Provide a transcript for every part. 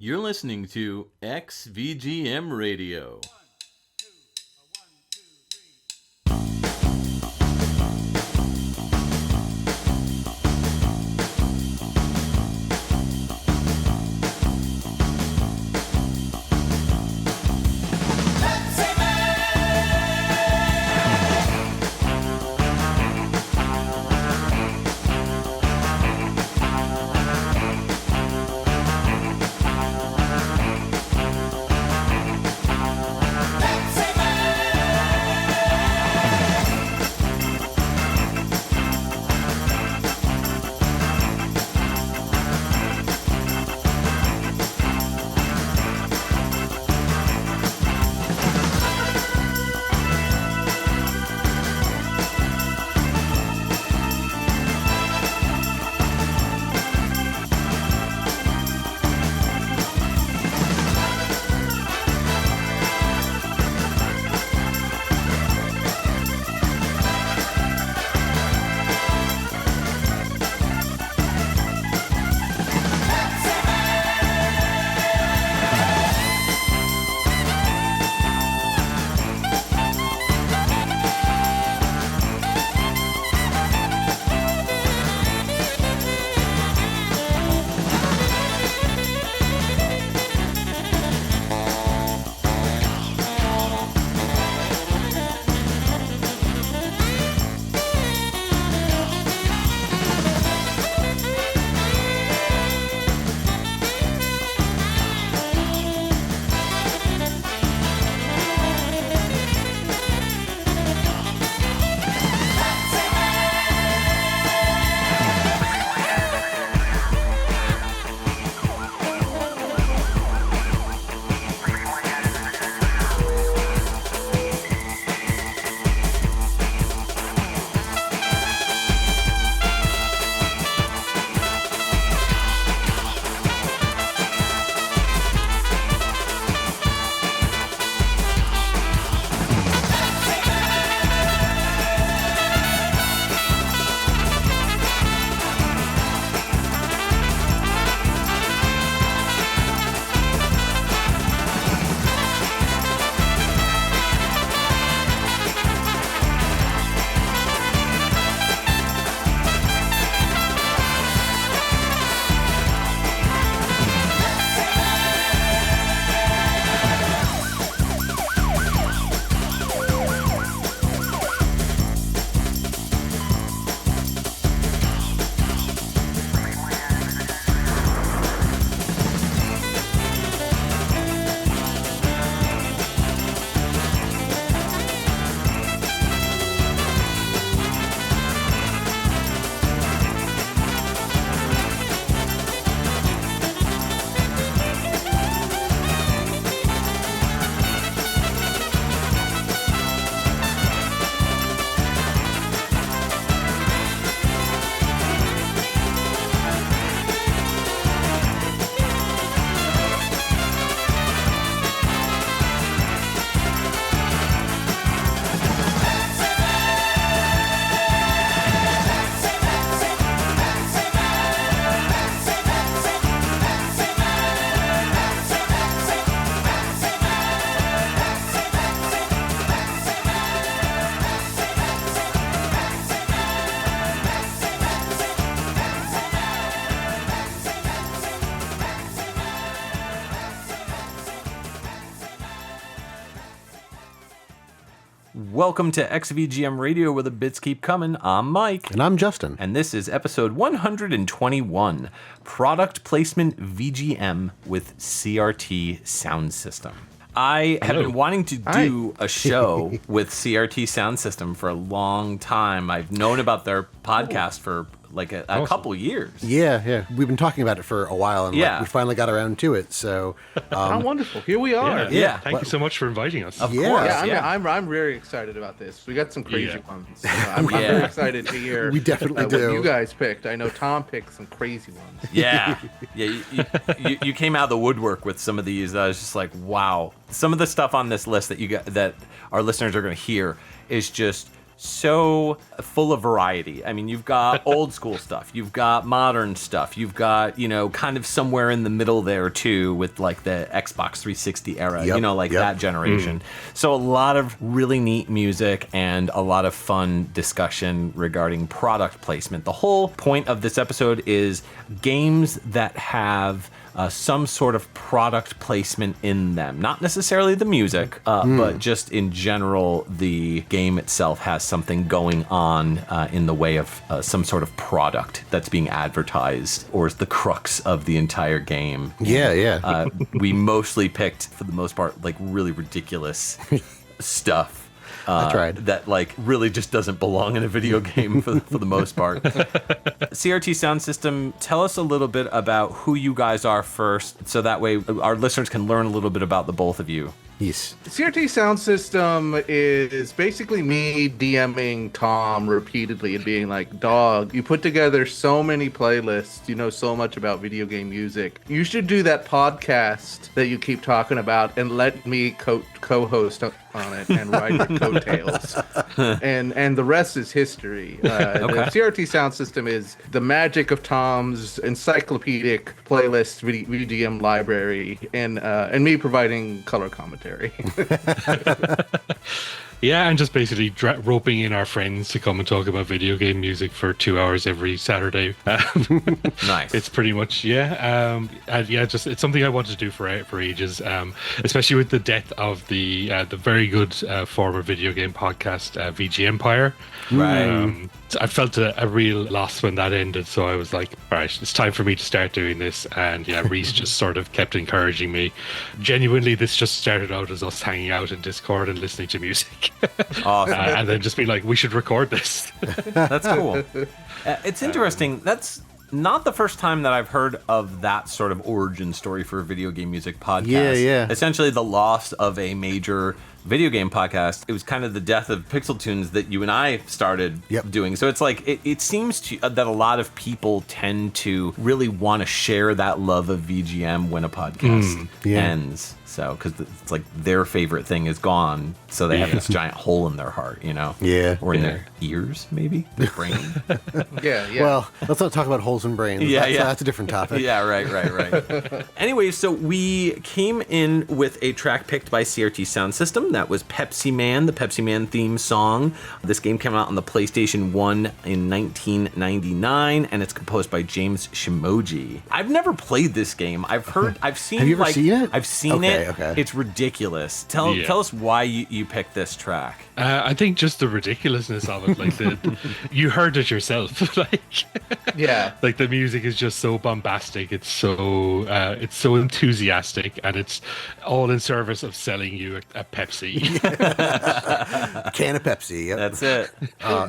You're listening to XVGM Radio. Welcome to XVGM Radio, where the bits keep coming. I'm Mike. And I'm Justin. And this is episode 121, Product Placement VGM with CRT Soundsystem. I have been wanting to do a show with CRT Soundsystem for a long time. I've known about their podcast for like a couple years. Yeah. We've been talking about it for a while, and we finally got around to it. So, how wonderful! Here we are. Yeah. Thank you so much for inviting us. Of course. I'm very excited about this. We got some crazy ones. I'm very excited to hear. We definitely do. What you guys picked. I know Tom picked some crazy ones. Yeah. You came out of the woodwork with some of these. I was just like, wow. Some of the stuff on this list that that our listeners are going to hear is just so full of variety. I mean, you've got old school stuff, you've got modern stuff, you've got, kind of somewhere in the middle there too with like the Xbox 360 era, that generation. So a lot of really neat music and a lot of fun discussion regarding product placement. The whole point of this episode is games that have some sort of product placement in them. Not necessarily the music, but just in general, the game itself has something going on in the way of some sort of product that's being advertised or is the crux of the entire game. Yeah. We mostly picked, for the most part, like really ridiculous stuff. I tried. That like really just doesn't belong in a video game for the most part. CRT Soundsystem, tell us a little bit about who you guys are first, so that way our listeners can learn a little bit about the both of you. Yes. CRT Soundsystem is basically me DMing Tom repeatedly and being like, dog, you put together so many playlists, you know so much about video game music. You should do that podcast that you keep talking about and let me co-host on it and ride your coattails. and the rest is history. The CRT Soundsystem is the magic of Tom's encyclopedic playlist VGM library and me providing color commentary. Yeah, and just basically roping in our friends to come and talk about video game music for 2 hours every Saturday. Nice. It's pretty much, just it's something I wanted to do for ages, especially with the death of the very good former video game podcast, VG Empire. Right. I felt a real loss when that ended, so I was like, all right, it's time for me to start doing this. And Reese just sort of kept encouraging me. Genuinely, this just started out as us hanging out in Discord and listening to music. Awesome. And then just be like, we should record this. That's cool. It's interesting. That's not the first time that I've heard of that sort of origin story for a video game music podcast. Yeah. Essentially the loss of a major video game podcast. It was kind of the death of Pixel Tunes that you and I started doing. So it's like, it seems that a lot of people tend to really want to share that love of VGM when a podcast ends. So, because it's like their favorite thing is gone, so they have this giant hole in their heart, Yeah. or in their ears, maybe their brain. Yeah. Well, let's not talk about holes in brains. That's a different topic. Yeah, right. Anyway, so we came in with a track picked by CRT Soundsystem. That was Pepsi Man, the Pepsi Man theme song. This game came out on the PlayStation 1 in 1999, and it's composed by James Shimoji. I've never played this game. I've seen. Have you ever seen it? I've seen it. Okay. It's ridiculous. Tell us why you picked this track. I think just the ridiculousness of it, like you heard it yourself, like like the music is just so bombastic. It's so enthusiastic, and it's all in service of selling you a Pepsi. Can of Pepsi. Yep. That's it.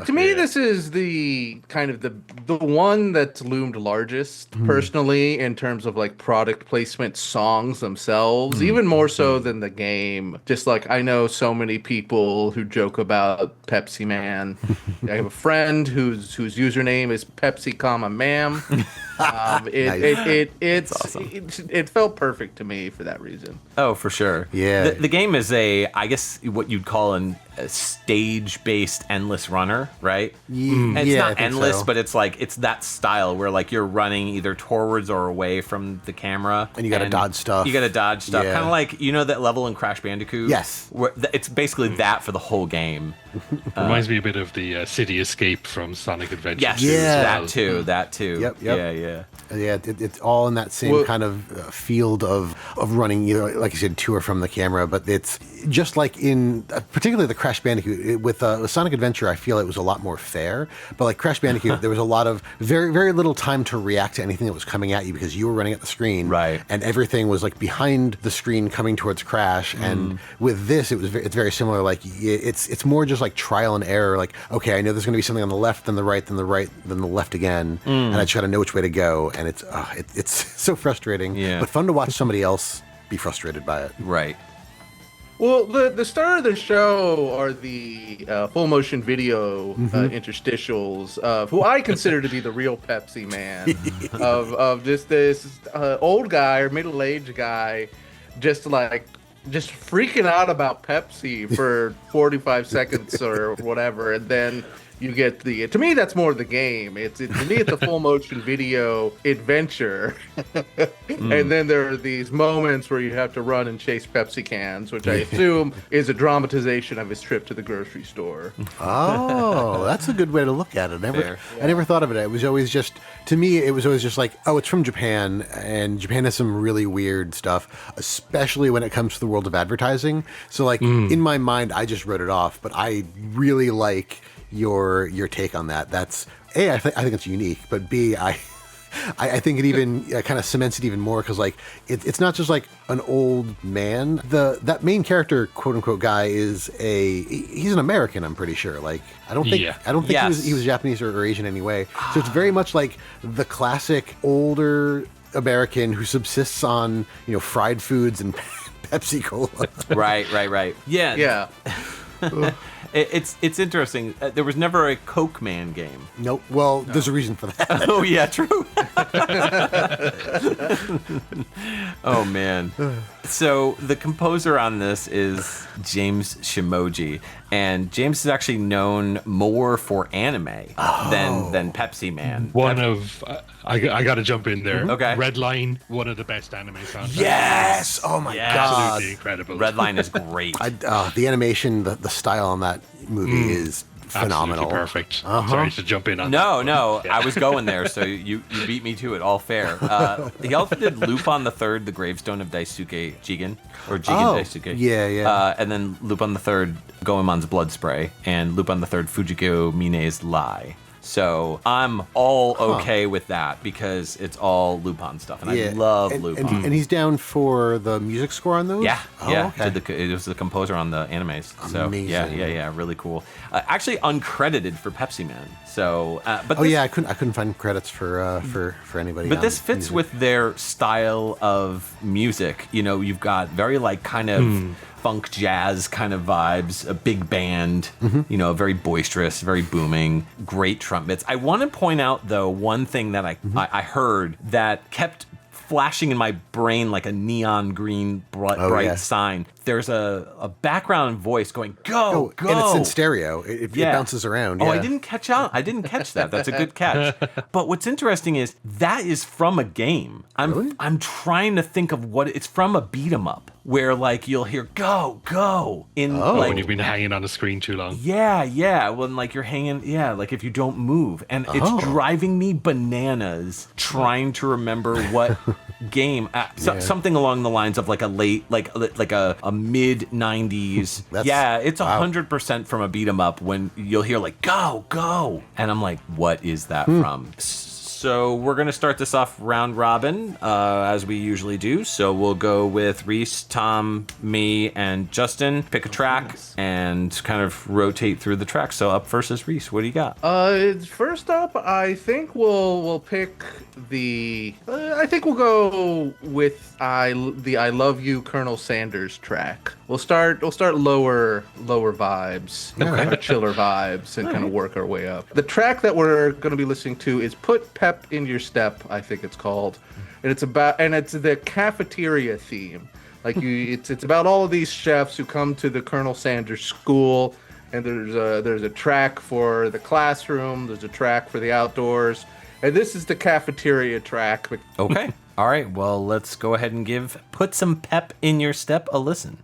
To me, this is the kind of the one that's loomed largest personally in terms of like product placement songs themselves, even more so than the game. Just like I know so many people who joke about Pepsi Man. I have a friend whose username is Pepsi, ma'am. It's awesome. It felt perfect to me for that reason. Oh, for sure. Yeah. The game is I guess what you'd call a stage-based endless runner, right? It's not endless, but it's like it's that style where like you're running either towards or away from the camera, and you got to dodge stuff. Kind of like that level in Crash Bandicoot. Yes, where it's basically that for the whole game. Reminds me a bit of the City Escape from Sonic Adventure. Yes, that too. Yep. Yeah. It's all in that same kind of field of running, like you said, to or from the camera. But it's just like in particularly the Crash Bandicoot with Sonic Adventure. I feel it was a lot more fair. But like Crash Bandicoot, there was a lot of very, very little time to react to anything that was coming at you because you were running at the screen, right? And everything was like behind the screen coming towards Crash. And with this, it's very similar. Like it's more just like trial and error. Like, okay, I know there's going to be something on the left, then the right, then the right, then the left again, and I just got to know which way to go. And it's so frustrating, but fun to watch somebody else be frustrated by it. Right. Well, the star of the show are the full motion video interstitials of who I consider to be the real Pepsi Man of just this old guy or middle-aged guy, just like just freaking out about Pepsi for 45 seconds or whatever, and then you get to me that's more the game. To me it's a full motion video adventure. And then there are these moments where you have to run and chase Pepsi cans, which I assume is a dramatization of his trip to the grocery store. Oh, that's a good way to look at it. I never thought of it. It was always just, to me, it was always just like, oh, it's from Japan, and Japan has some really weird stuff, especially when it comes to the world of advertising. So like in my mind, I just wrote it off, but I really like your take on that. That's A, I think it's unique, but B, I think it even kind of cements it even more, because like it's not just like an old man. That main character, quote unquote, guy he's an American, I'm pretty sure. Like I don't think he was Japanese or Asian anyway. So it's very much like the classic older American who subsists on fried foods and Pepsi Cola. Right. Yeah. It's interesting. There was never a Coke Man game. Nope. Well, there's a reason for that. Oh yeah, true. Oh man. So the composer on this is James Shimoji, and James is actually known more for anime than Pepsi Man. I got to jump in there. Okay. Redline, one of the best anime soundtracks. Yes. Oh my god. Absolutely incredible. Redline is great. The animation, the style on that movie is phenomenal. Absolutely perfect. Sorry to jump in on that. No, I was going there, so you beat me to it. All fair. He also did Lupin the Third, The Gravestone of Daisuke Jigen, or Jigen Daisuke. Yeah. And then Lupin the Third, Goemon's Blood Spray, and Lupin the Third, Fujiko Mine's Lie. So I'm all okay with that because it's all Lupin stuff, and I love Lupin. And he's down for the music score on those? Yeah. Okay. It was the composer on the animes. So amazing. Yeah, really cool. Actually uncredited for Pepsi Man. So, but I couldn't find credits for anybody. But this fits with their style of music. You've got very like kind of funk jazz kind of vibes, a big band, very boisterous, very booming, great trumpets. I want to point out though one thing that I heard that kept flashing in my brain like a neon green bright sign. There's a background voice going, go. And it's in stereo. It bounces around. Oh, I didn't catch that. That's a good catch. But what's interesting is that is from a game. I'm trying to think of what it's from, a beat 'em up where like you'll hear go in when you've been hanging on the screen too long. Yeah. When like you're hanging, like if you don't move, and it's driving me bananas trying to remember what game. Something along the lines of like a late like a mid 90s. It's 100% from a beat 'em up when you'll hear like go, and I'm like, what is that from? So we're going to start this off round robin, as we usually do. So we'll go with Reese, Tom, me, and Justin. Pick a track and kind of rotate through the track. So up first is Reese. What do you got? First up, I think we'll pick I think we'll go with the I Love You Colonel Sanders track. We'll start lower vibes, chiller vibes, and kind of work our way up. The track that we're going to be listening to is Put Pep in Your Step, I think it's called, and it's the cafeteria theme. Like it's about all of these chefs who come to the Colonel Sanders school, and there's a track for the classroom, there's a track for the outdoors, and this is the cafeteria track. Okay. All right. Well, let's go ahead and give Put Some Pep in Your Step a listen.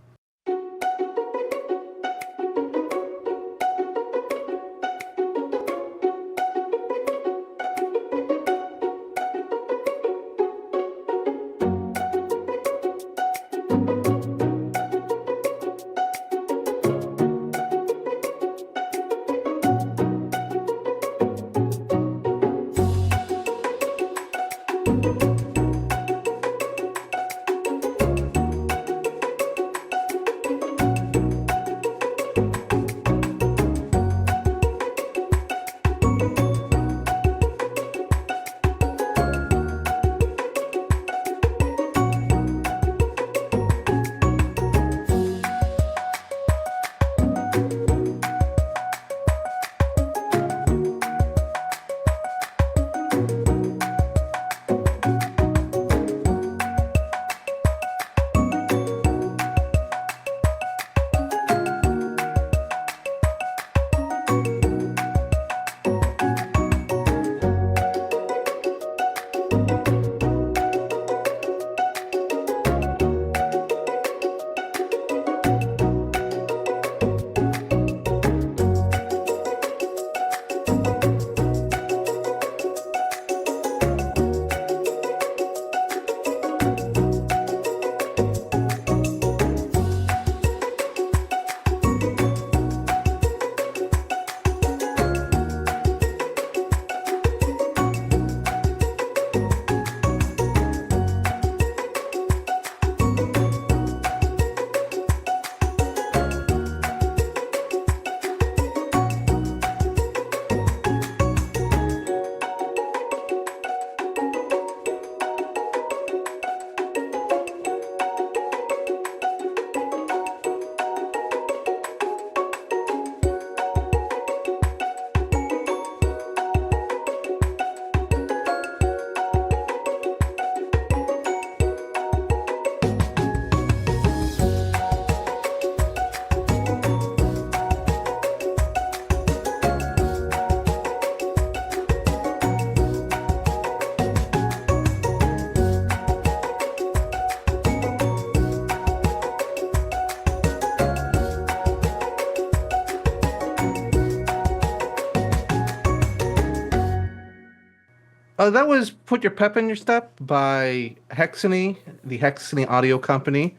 That was Put Your Pep in Your Step by Hexany, the Hexany audio company,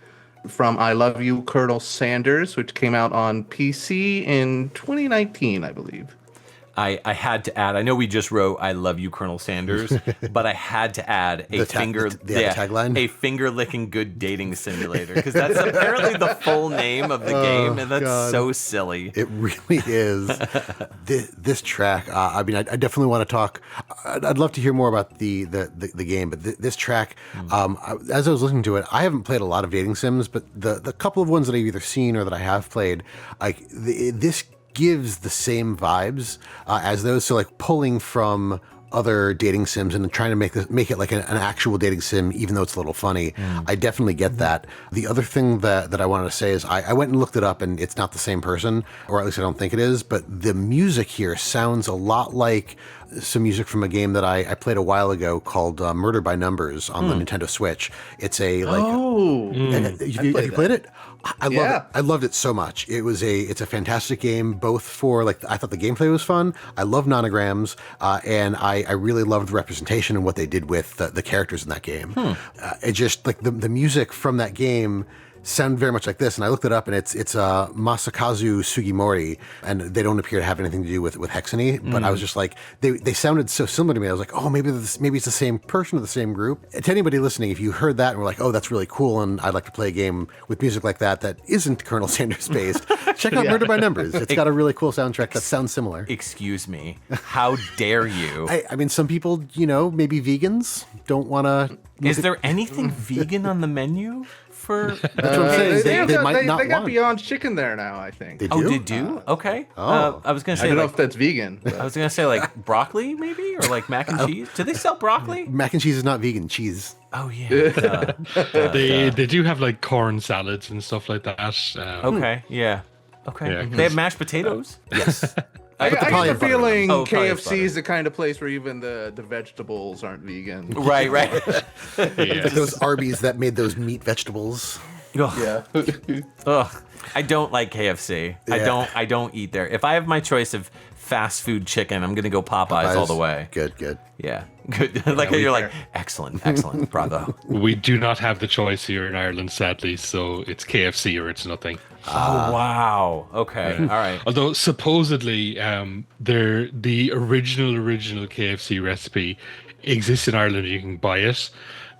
from I Love You, Colonel Sanders, which came out on PC in 2019, I believe. I had to add, I know we just wrote I Love You, Colonel Sanders, but I had to add a tagline? A finger-licking good dating simulator, because that's apparently the full name of the game, and that's so silly. It really is. This track, I definitely want to talk. I'd love to hear more about the game, but this track, as I was listening to it, I haven't played a lot of dating sims, but the couple of ones that I've either seen or that I have played, this gives the same vibes as those. So like pulling from other dating sims and trying to make it like an actual dating sim, even though it's a little funny. I definitely get that. The other thing that I wanted to say is I went and looked it up, and it's not the same person, or at least I don't think it is, but the music here sounds a lot like some music from a game that I played a while ago called Murder by Numbers on the Nintendo Switch. It's a like... Have you played it? I love it. I loved it so much. It's a fantastic game, both for like, I thought the gameplay was fun. I love nonograms, and I really loved the representation and what they did with the characters in that game. It just like the music from that game sound very much like this, and I looked it up, and it's Masakazu Sugimori, and they don't appear to have anything to do with Hexany, but I was just like, they sounded so similar to me. I was like, oh, maybe it's the same person or the same group. To anybody listening, if you heard that and were like, oh, that's really cool, and I'd like to play a game with music like that isn't Colonel Sanders based, check out Murder by Numbers. It's got a really cool soundtrack that sounds similar. Excuse me, how dare you? I mean, some people, maybe vegans don't want to... Is there anything vegan on the menu? That's what I'm saying. They got Beyond Chicken there now, I think. They do? Oh, they do? Okay. I was going to say... I don't know if that's vegan. But... I was going to say, like, broccoli, maybe? Or, like, mac and cheese? Do they sell broccoli? Mac and cheese is not vegan. Cheese. Oh, yeah. They do have, like, corn salads and stuff like that. Okay, yeah. Okay. Yeah, they have mashed potatoes? Yes. I get the feeling KFC is butter. the kind of place where even the vegetables aren't vegan. Right. Those Arby's that made those meat vegetables. Ugh. Ugh. I don't like KFC. Yeah. I don't eat there. If I have my choice of fast food chicken, I'm gonna go Popeyes all the way. Good. Yeah, good. Like you're like, excellent, bravo. We do not have the choice here in Ireland, sadly. So it's KFC or it's nothing. Oh wow. Okay. All right. Although supposedly, the original KFC recipe exists in Ireland. You can buy it.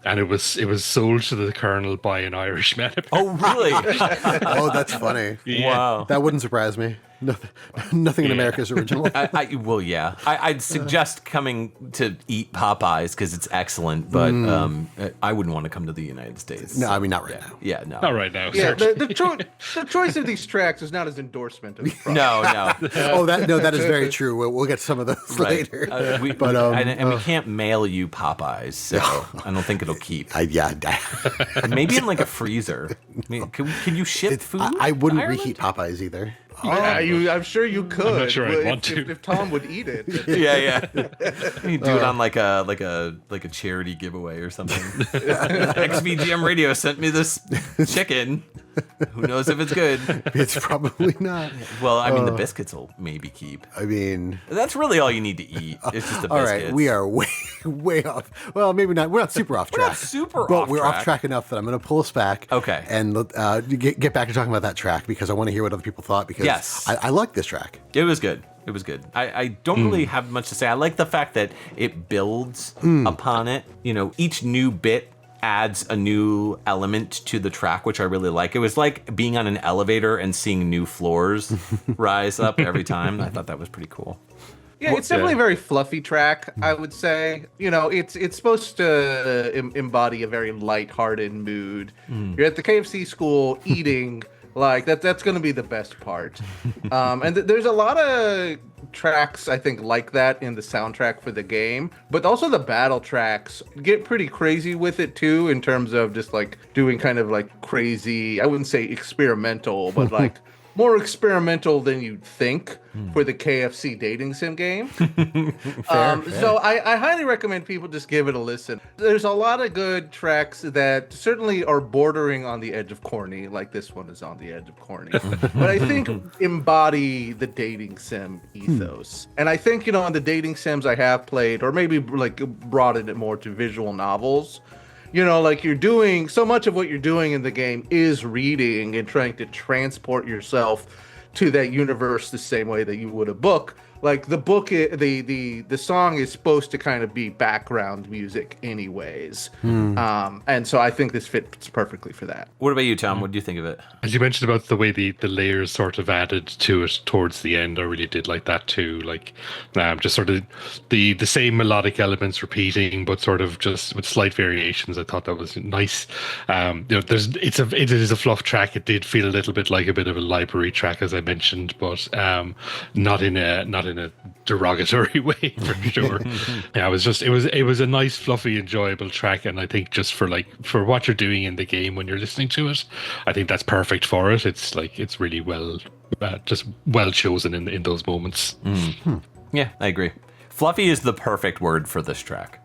And it was sold to the Colonel by an Irishman. Oh, really? Oh, that's funny. Yeah. Wow. That wouldn't surprise me. Nothing in America is original. I'd suggest coming to eat Popeyes because it's excellent, but I wouldn't want to come to the United States. No, I mean, not right now. Yeah, no. Not right now. Yeah, the choice of these tracks is not as endorsement of the product. No. That is very true. We'll get some of those later. And we can't mail you Popeyes, so I don't think it'll keep. Maybe in like a freezer. I mean, can you ship food? I wouldn't Ireland? reheat Popeyes either. I'm sure you could. I'm not sure I'd want to. If Tom would eat it. Yeah. You do it on like a charity giveaway or something. XVGM Radio sent me this chicken. Who knows if it's good? It's probably not. Well, I mean, the biscuits will maybe keep. I mean, that's really all you need to eat. It's just the biscuits. All right, we are way off. Well, maybe not. We're not super off track. But we're off track enough that I'm going to pull us back. Okay. And get back to talking about that track because I want to hear what other people thought because I like this track. It was good. I don't really have much to say. I like the fact that it builds upon it. Each new bit adds a new element to the track, which I really like. It was like being on an elevator and seeing new floors rise up every time. I thought that was pretty cool. Yeah, it's definitely a very fluffy track, I would say. It's supposed to embody a very lighthearted mood. You're at the KFC school eating, like that's going to be the best part. And there's a lot of tracks, I think, like that in the soundtrack for the game, but also the battle tracks get pretty crazy with it too, in terms of just like doing kind of like crazy, I wouldn't say experimental, but like more experimental than you'd think for the KFC dating sim game. Fair. So I highly recommend people just give it a listen. There's a lot of good tracks that certainly are bordering on the edge of corny, like this one is on the edge of corny. But I think embody the dating sim ethos. And I think, on the dating sims I have played, or maybe like brought it more to visual novels, like you're doing so much of what you're doing in the game is reading and trying to transport yourself to that universe the same way that you would a book. Like the book, the song is supposed to kind of be background music anyways. And so I think this fits perfectly for that. What about you, Tom? What do you think of it? As you mentioned about the way the layers sort of added to it towards the end, I really did like that too. Like just sort of the same melodic elements repeating, but sort of just with slight variations. I thought that was nice. It is a fluff track. It did feel a little bit like a bit of a library track, as I mentioned, but not in a derogatory way for sure. Yeah, it was a nice, fluffy, enjoyable track, and I think just for what you're doing in the game when you're listening to it, I think that's perfect for it. It's really well chosen in those moments. Yeah, I agree. Fluffy is the perfect word for this track.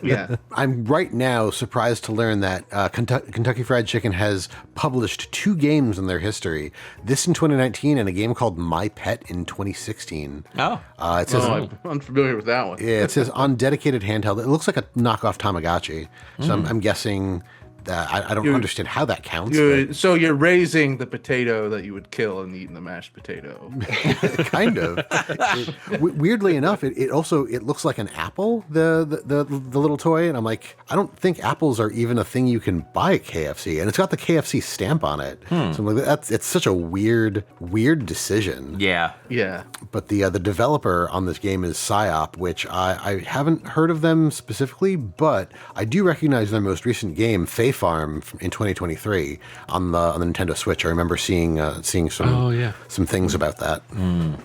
Yeah. I'm right now surprised to learn that Kentucky Fried Chicken has published 2 games in their history. This in 2019 and a game called My Pet in 2016. Oh. It says, I'm unfamiliar with that one. Yeah, it says on dedicated handheld. It looks like a knockoff Tamagotchi. So I'm guessing I don't understand how that counts. So you're raising the potato that you would kill and eating the mashed potato. Kind of. Weirdly enough, it also looks like an apple, the little toy, and I'm like, I don't think apples are even a thing you can buy at KFC, and it's got the KFC stamp on it. So I'm like, it's such a weird decision. Yeah. Yeah. But the developer on this game is Psyop, which I haven't heard of them specifically, but I do recognize their most recent game, Fae Farm, in 2023 on the Nintendo Switch. I remember seeing some things about that.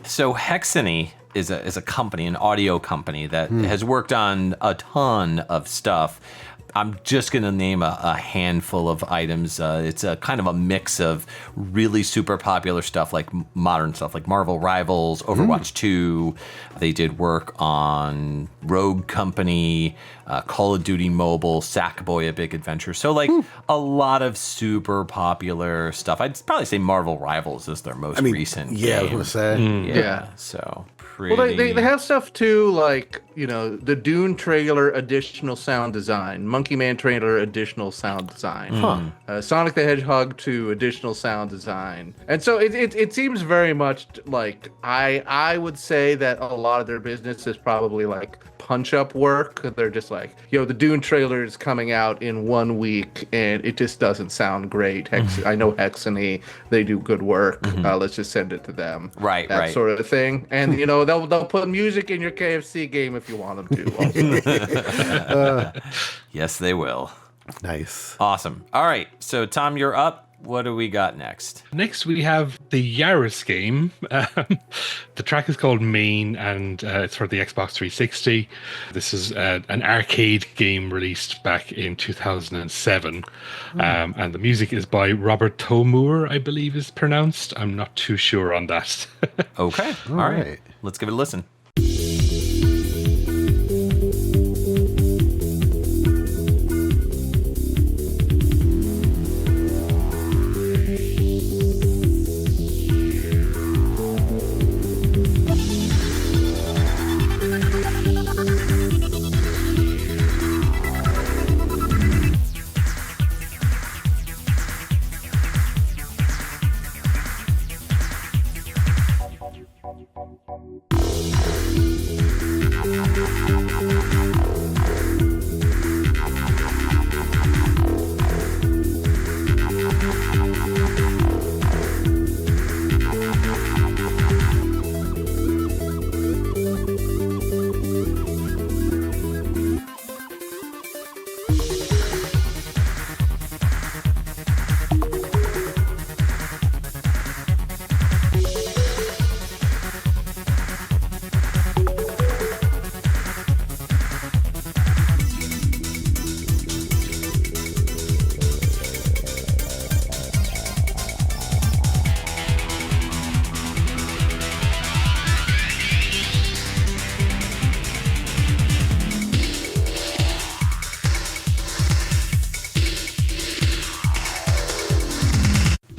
So Hexany is a company, an audio company that has worked on a ton of stuff. I'm just going to name a handful of items. It's a kind of a mix of really super popular stuff, like modern stuff, like Marvel Rivals, Overwatch 2. They did work on Rogue Company, Call of Duty Mobile, Sackboy: A Big Adventure. So, a lot of super popular stuff. I'd probably say Marvel Rivals is their most recent game. I was going to say. Yeah. So... Pretty... Well, they have stuff too, like, the Dune trailer additional sound design, Monkey Man trailer additional sound design, Sonic the Hedgehog 2 additional sound design. And so it seems very much like I would say that a lot of their business is probably like punch-up work. They're just like, the Dune trailer is coming out in 1 week and it just doesn't sound great. I know Hexany, they do good work. Let's just send it to them. Right. That sort of thing. And, they'll put music in your KFC game if you want them to. Yes, they will. Nice. Awesome. All right. So, Tom, you're up. What do we got next? Next, we have the Yaris game. The track is called Main, and it's for the Xbox 360. This is an arcade game released back in 2007. And the music is by Robert Thomure, I believe is pronounced. I'm not too sure on that. Okay. All right. Let's give it a listen.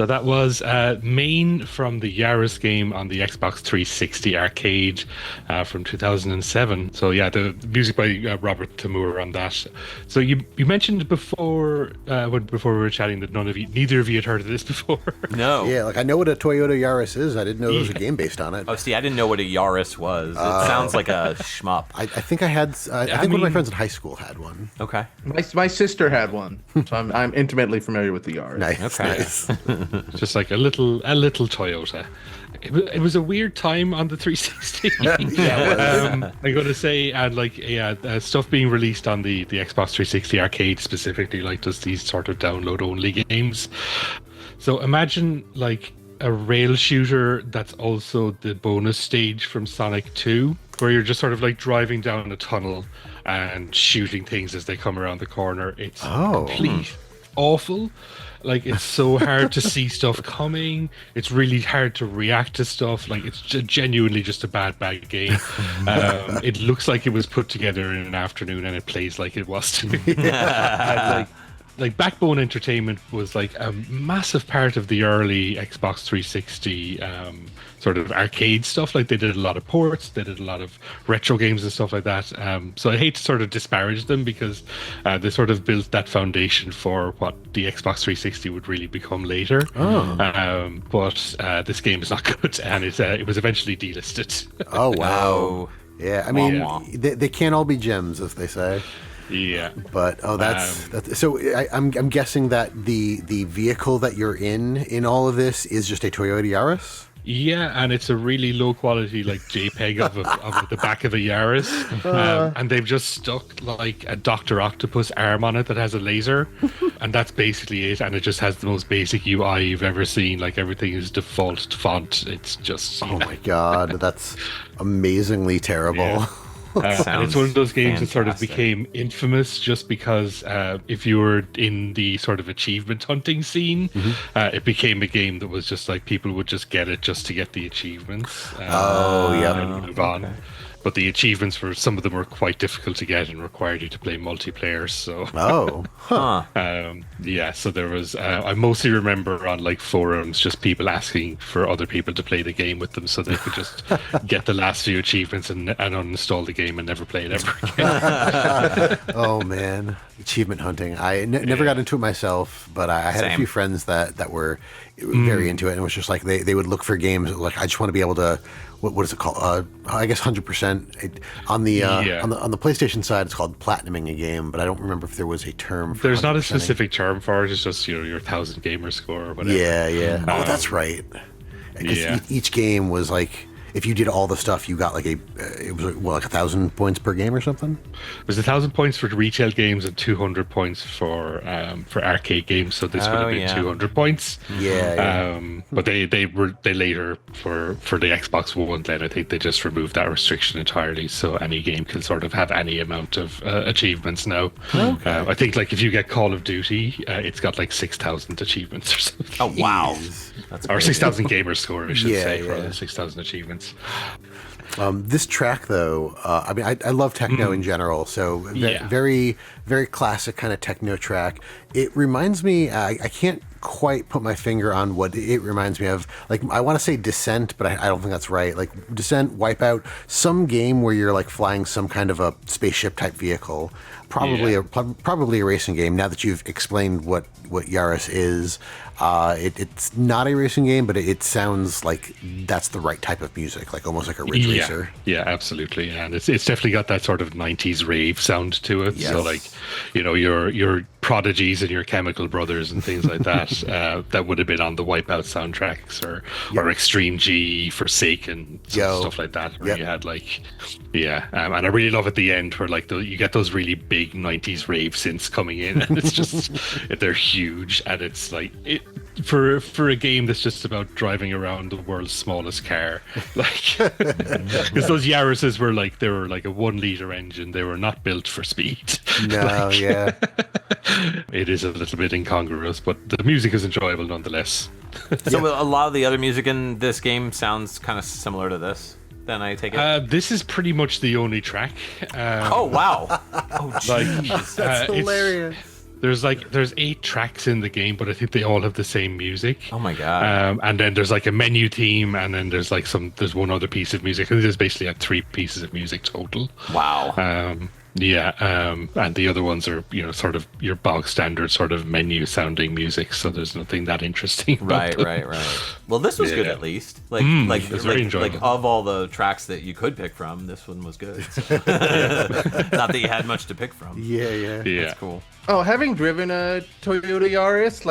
So that was Main from the Yaris game on the Xbox 360 arcade from 2007. So yeah, the music by Robert Thomure on that. So you mentioned before before we were chatting that neither of you had heard of this before. No. Yeah, like I know what a Toyota Yaris is. I didn't know there was a game based on it. Oh, see, I didn't know what a Yaris was. It sounds like a shmup. I think I had. I think one of my friends in high school had one. Okay. My sister had one, so I'm intimately familiar with the Yaris. Nice. Okay. Nice. Just like a little Toyota. It was a weird time on the 360. I'm going to say, and stuff being released on the Xbox 360 arcade specifically, like does these sort of download only games. So imagine like a rail shooter that's also the bonus stage from Sonic 2, where you're just sort of like driving down a tunnel and shooting things as they come around the corner. It's complete awful. Like, it's so hard to see stuff coming. It's really hard to react to stuff. Like, it's genuinely just a bad game. It looks like it was put together in an afternoon, and it plays like it was too. And, like Backbone Entertainment was like a massive part of the early Xbox 360 sort of arcade stuff. Like, they did a lot of ports, they did a lot of retro games and stuff like that. So I hate to sort of disparage them, because they sort of built that foundation for what the Xbox 360 would really become later. But this game is not good, and it was eventually delisted. Oh wow! Yeah, I mean, they can't all be gems, as they say. Yeah, but that's so. I'm guessing that the vehicle that you're in all of this is just a Toyota Yaris. Yeah, and it's a really low quality like JPEG of the back of a Yaris, and they've just stuck like a Dr. Octopus arm on it that has a laser, and that's basically it. And it just has the most basic UI you've ever seen. Like, everything is default font. It's just my god, that's amazingly terrible. Yeah. And it's one of those games that sort of became infamous just because if you were in the sort of achievement hunting scene, it became a game that was just like people would just get it just to get the achievements. And move on. Okay. But the achievements some of them were quite difficult to get and required you to play multiplayer. So so there was I mostly remember on like forums just people asking for other people to play the game with them so they could just get the last few achievements and uninstall the game and never play it ever again. Oh man, achievement hunting. I never got into it myself, but I had a few friends that were very into it, and it was just like they would look for games like, I just want to be able to. What is it called? I guess 100%. On the PlayStation side, it's called platinuming a game, but I don't remember if there was a term for There's not a specific term for it. It's just your 1000 gamer score or whatever. Yeah. That's right. Because each game was like, if you did all the stuff, you got like it was like 1,000 points per game or something. It was 1,000 points for retail games and 200 points for arcade games. So this would have been 200 points. But they later for the Xbox One, then I think they just removed that restriction entirely. So any game can sort of have any amount of achievements now. I think like if you get Call of Duty, it's got like 6,000 achievements or something. Oh wow! Or 6,000 gamer score, I should say, rather than 6,000 achievements. This track, though, I mean, I love techno in general, so very, very classic kind of techno track. It reminds me, I can't quite put my finger on what it reminds me of. Like, I want to say Descent, but I don't think that's right. Like Descent, Wipeout, some game where you're like flying some kind of a spaceship type vehicle. Probably a racing game. Now that you've explained what Yaris is, it's not a racing game, but it sounds like that's the right type of music, like almost like a Ridge Racer. Yeah, absolutely. And it's definitely got that sort of 90s rave sound to it. Yes. So like, your Prodigies and your Chemical Brothers and things like that, that would have been on the Wipeout soundtracks or Extreme G, Forsaken, stuff like that, where you had like, and I really love at the end where like you get those really big 90s rave synths coming in, and it's just, they're huge, and it's like, for a game that's just about driving around the world's smallest car, like, because those Yarises were like a 1 liter engine, they were not built for speed. No, it is a little bit incongruous, but the music is enjoyable nonetheless. So a lot of the other music in this game sounds kind of similar to this, then I take it? This is pretty much the only track. Oh, wow. Oh, jeez. That's hilarious. There's 8 tracks in the game, but I think they all have the same music. Oh my god! And then there's like a menu theme, and then there's one other piece of music. I think there's basically like 3 pieces of music total. Wow. And the other ones are, sort of your bog standard sort of menu sounding music. So there's nothing that interesting. Right. Well, this was good at least. Like of all the tracks that you could pick from, this one was good. Not that you had much to pick from. Yeah. That's cool. Oh, having driven a Toyota Yaris,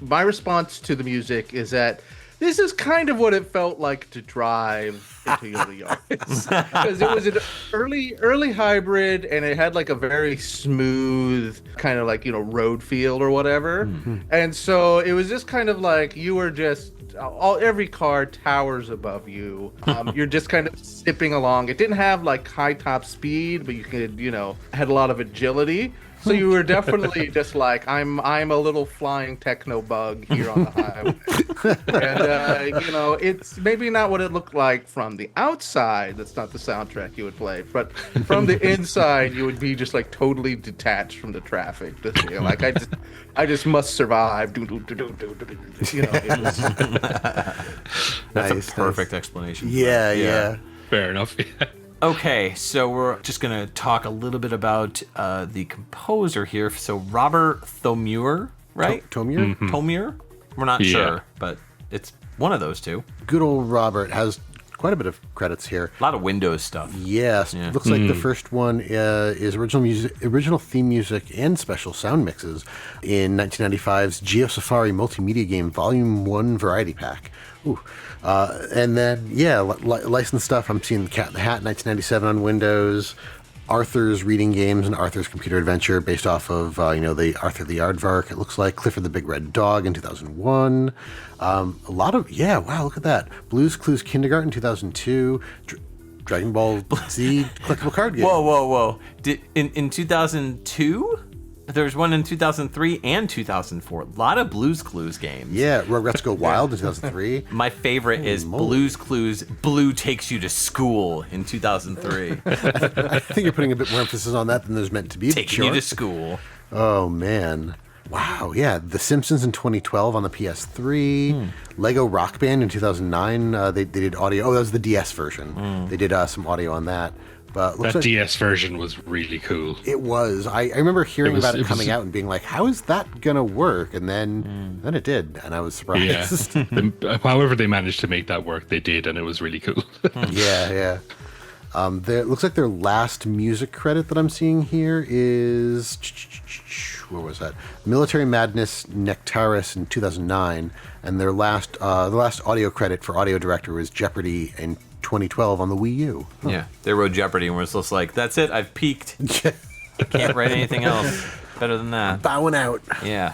my response to the music is that this is kind of what it felt like to drive a Toyota Yaris, because it was an early hybrid, and it had like a very smooth kind of like road feel or whatever, and so it was just kind of like you were just every car towers above you. You're just kind of zipping along. It didn't have like high top speed, but you could had a lot of agility. So you were definitely just like, I'm a little flying techno bug here on the highway. And, it's maybe not what it looked like from the outside. That's not the soundtrack you would play. But from the inside, you would be just like totally detached from the traffic. Just, like, I just must survive. It was... That's a perfect explanation. Yeah. Fair enough. Okay, so we're just going to talk a little bit about the composer here. So Robert Thomure, right? Thomure? Mm-hmm. Thomure? We're not sure, but it's one of those two. Good old Robert has quite a bit of credits here. A lot of Windows stuff. Yes. Yeah. Looks like the first one is original theme music and special sound mixes in 1995's Geo Safari multimedia game Volume 1 Variety Pack. Ooh. And then, licensed stuff. I'm seeing The Cat in the Hat, 1997 on Windows, Arthur's Reading Games and Arthur's Computer Adventure, based off of, the Arthur the Aardvark, it looks like, Clifford the Big Red Dog in 2001. A lot of, wow, look at that. Blue's Clues Kindergarten, 2002. Dragon Ball Z collectible card game. Whoa. In 2002? There's one in 2003 and 2004. A lot of Blue's Clues games. Yeah, Rugrats Go Wild in 2003. My favorite is Blue's Clues Blue Takes You to School in 2003. I think you're putting a bit more emphasis on that than there's meant to be. Taking you to school. Oh, man. Wow, yeah. The Simpsons in 2012 on the PS3. Lego Rock Band in 2009. They did audio. Oh, that was the DS version. They did some audio on that. But that DS version was really cool. It was. I remember hearing about it coming out and being like, how is that going to work? And then it did, and I was surprised. Yeah. However they managed to make that work, they did, and it was really cool. Yeah. It looks like their last music credit that I'm seeing here is... Where was that? Military Madness Nectaris in 2009, and their last audio credit for audio director was Jeopardy in 2012 on the Wii U. Yeah, they wrote Jeopardy and was just like, that's it, I've peaked. Can't write anything else better than that. Bowing out. Yeah.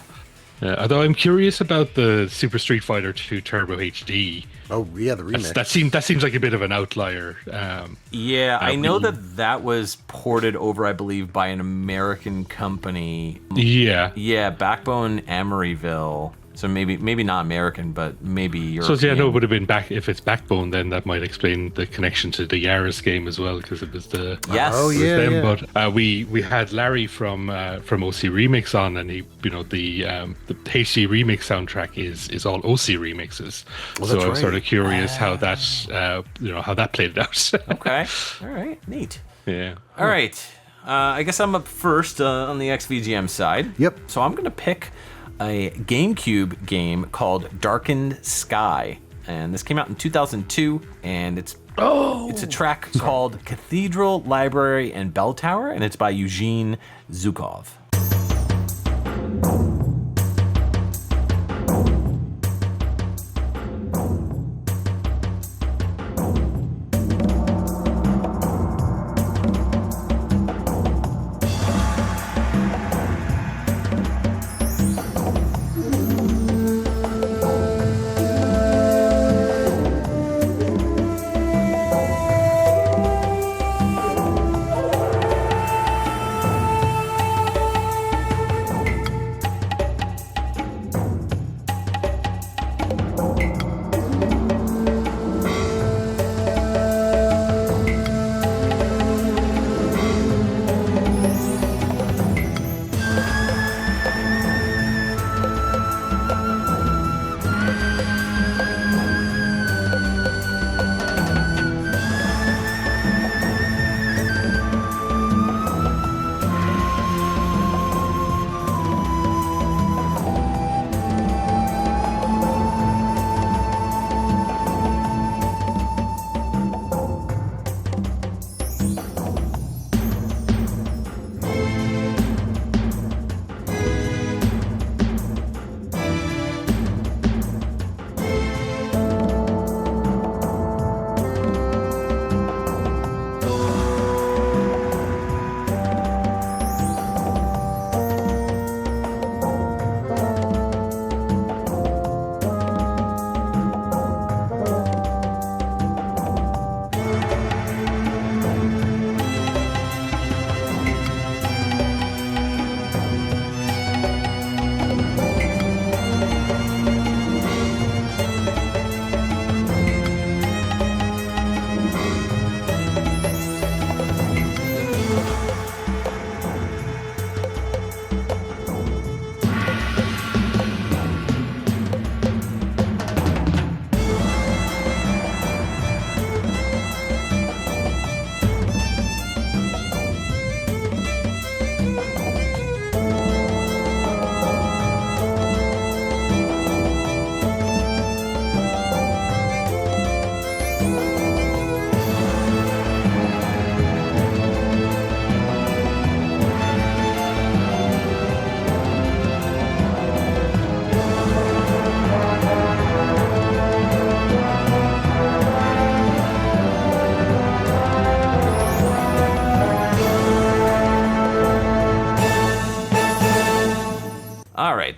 Although I'm curious about the Super Street Fighter 2 Turbo HD. Oh yeah, the remix. That seems like a bit of an outlier. I know that was ported over, I believe, by an American company. Yeah, Backbone Emeryville. So maybe not American, but maybe European. So it would have been back. If it's Backbone, then that might explain the connection to the Yaris game as well, because it was the them. Yeah. But we had Larry from OC Remix on, and he, the HD Remix soundtrack is all OC remixes. Well, so I was sort of curious how that how that played out. Okay, all right, neat. Yeah. All right, I guess I'm up first on the XVGM side. Yep. So I'm gonna pick a GameCube game called Darkened Skye, and this came out in 2002, and it's a track called Cathedral, Library, and Bell Tower, and it's by Eugene Zukov.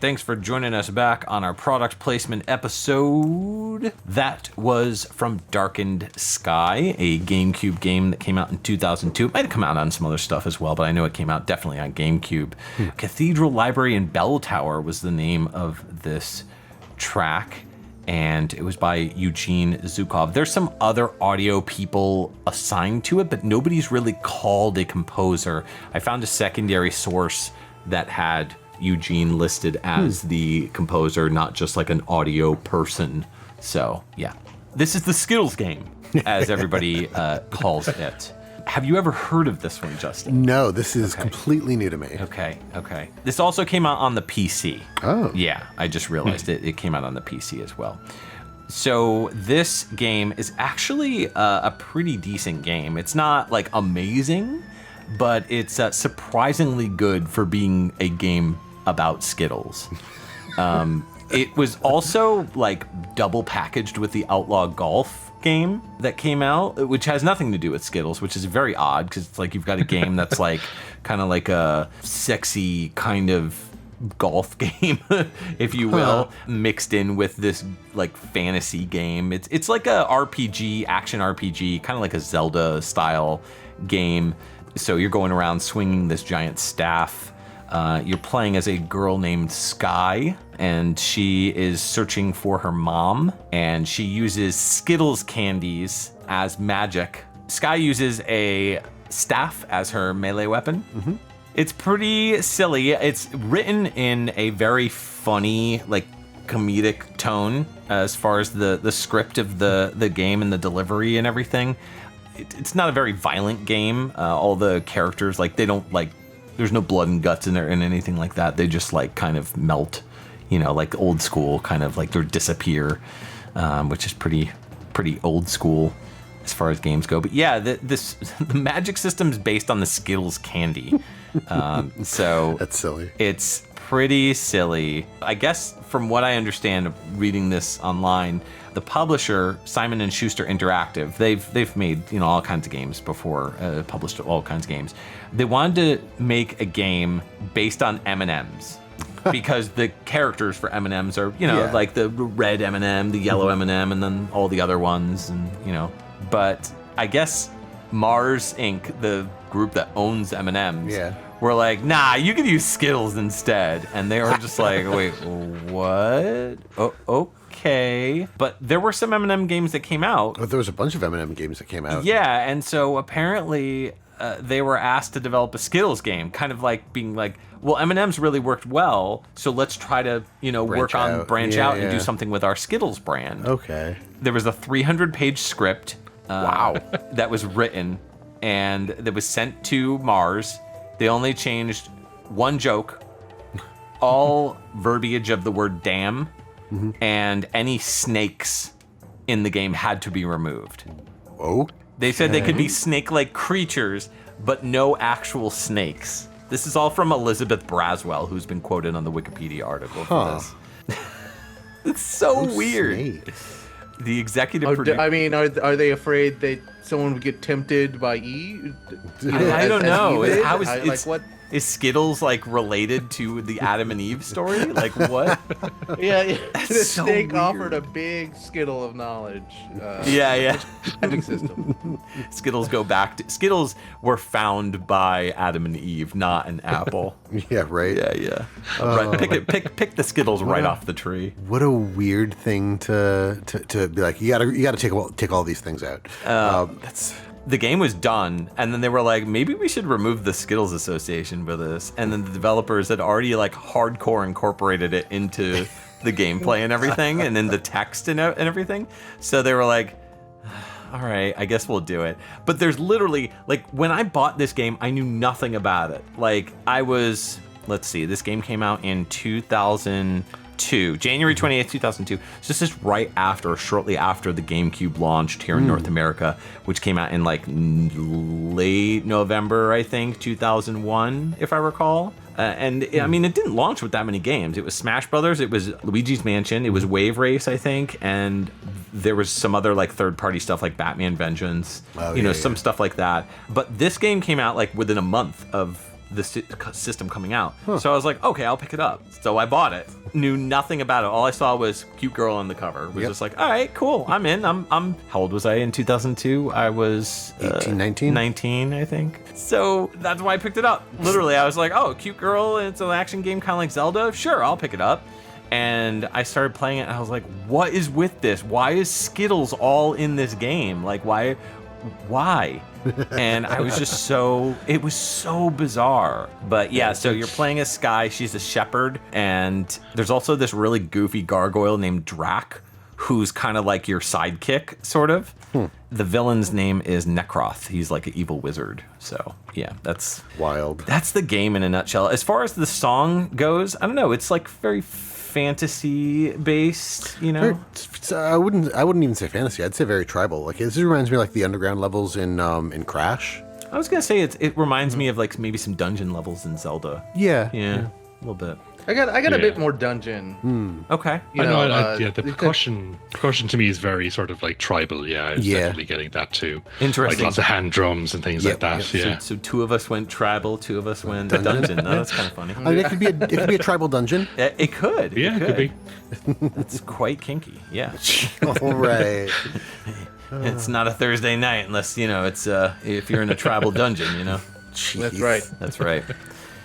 Thanks for joining us back on our product placement episode. That was from Darkened, Skye, a GameCube game that came out in 2002. It might have come out on some other stuff as well, but I know it came out definitely on GameCube. Cathedral Library and Bell Tower was the name of this track, and it was by Eugene Zukov. There's some other audio people assigned to it, but nobody's really called a composer. I found a secondary source that had Eugene listed as the composer, not just like an audio person. So, yeah. This is the Skittles game, as everybody calls it. Have you ever heard of this one, Justin? No, this is completely new to me. Okay. This also came out on the PC. Oh. Yeah, I just realized it came out on the PC as well. So this game is actually a pretty decent game. It's not like amazing, but it's surprisingly good for being a game about Skittles. It was also like double packaged with the Outlaw Golf game that came out, which has nothing to do with Skittles, which is very odd because it's like you've got a game that's like kind of like a sexy kind of golf game, if you will, mixed in with this like fantasy game. It's like a RPG, action RPG, kind of like a Zelda style game. So you're going around swinging this giant staff. You're playing as a girl named Skye, and she is searching for her mom, and she uses Skittles candies as magic. Skye uses a staff as her melee weapon. It's pretty silly. It's written in a very funny, like, comedic tone as far as the script of the game and the delivery and everything. It's not a very violent game. All the characters, like, they don't, like, there's no blood and guts in there and anything like that. They just like kind of melt, you know, like old school, kind of like they disappear, which is pretty old school as far as games go. But yeah, the magic system's based on the Skittles candy. So that's silly. It's pretty silly. I guess from what I understand of reading this online, the publisher, Simon & Schuster Interactive, they've made, you know, all kinds of games before, published all kinds of games. They wanted to make a game based on M&Ms because the characters for M&Ms are, you know, like the red M&M, the yellow M&M, and then all the other ones, and, you know. But I guess Mars Inc., the group that owns M&Ms, were like, nah, you could use Skittles instead. And they were just like, wait, what? Oh, okay. But there were some M&M games that came out. Oh, there was a bunch of M&M games that came out. Yeah, and so apparently they were asked to develop a Skittles game, kind of like being like, well, M&M's really worked well, so let's try to, you know, branch out and do something with our Skittles brand. Okay. There was a 300-page script that was written, and that was sent to Mars. They only changed one joke, all verbiage of the word damn, and any snakes in the game had to be removed. Oh. They said they could be snake-like creatures, but no actual snakes. This is all from Elizabeth Braswell, who's been quoted on the Wikipedia article for this. It's so weird. Snakes. The executive producer... I mean, are they afraid that someone would get tempted by Eve? I don't know. How is like what? Is Skittles like related to the Adam and Eve story? Like what? Yeah, That's the so snake weird. offered a big skittle of knowledge. Yeah. Magic system. Skittles were found by Adam and Eve, not an apple. Yeah, right. Yeah. Right. Pick the Skittles right off the tree. What a weird thing to be like. You gotta take all these things out. The game was done, and then they were like, maybe we should remove the Skittles association with this. And then the developers had already like hardcore incorporated it into the gameplay and everything, and then the text and everything. So they were like, all right, I guess we'll do it. But there's literally, like, when I bought this game, I knew nothing about it. Like, let's see, this game came out in 2002, January 28th, 2002. So this is shortly after the GameCube launched here in North America, which came out in like late November, I think, 2001, if I recall. I mean, it didn't launch with that many games. It was Smash Brothers, it was Luigi's Mansion, it was Wave Race, I think, and there was some other like third-party stuff like Batman Vengeance, some stuff like that. But this game came out like within a month of the system coming out. So I was like, okay, I'll pick it up. So I bought it. Knew nothing about it. All I saw was cute girl on the cover. Was just like, all right, cool. I'm in. I'm. How old was I in 2002? I was 18, 19? 19, I think. So that's why I picked it up. Literally, I was like, oh, cute girl, and it's an action game kind of like Zelda. Sure, I'll pick it up. And I started playing it, and I was like, what is with this? Why is Skittles all in this game? Like, why? And I was just it was so bizarre. But yeah, so you're playing as Skye. She's a shepherd. And there's also this really goofy gargoyle named Drac, who's kind of like your sidekick, sort of. The villain's name is Necroth. He's like an evil wizard. So yeah, that's wild. That's the game in a nutshell. As far as the song goes, I don't know. It's like very fantasy based, you know. I wouldn't even say fantasy. I'd say very tribal. Like this reminds me of like the underground levels in Crash. I was gonna say it reminds me of like maybe some dungeon levels in Zelda. Yeah, a little bit. I got a bit more dungeon. Okay. The percussion to me is very sort of like tribal. Yeah, it's definitely getting that too. Interesting. Like lots of hand drums and things like that. Yeah. So two of us went tribal, two of us went dungeon. No, that's kind of funny. I mean, it could be a tribal dungeon. It could. Yeah, it could be. That's quite kinky. Yeah. All right. It's not a Thursday night unless it's if you're in a tribal dungeon. Jeez. That's right.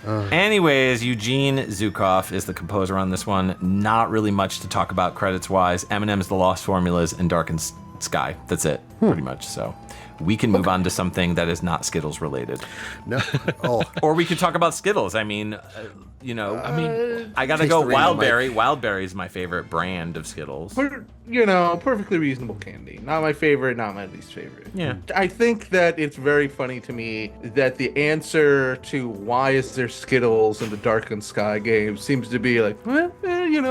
Anyways, Eugene Zukov is the composer on this one. Not really much to talk about credits-wise. Eminem's The Lost Formulas and Darkened Skye. That's it, pretty much. So we can move on to something that is not Skittles related. No. Oh. Or we could talk about Skittles. I mean, I gotta go Wildberry. Wildberry is my favorite brand of Skittles. Perfectly reasonable candy. Not my favorite, not my least favorite. Yeah. I think that it's very funny to me that the answer to why is there Skittles in the Darkened Skye game seems to be like, Pretty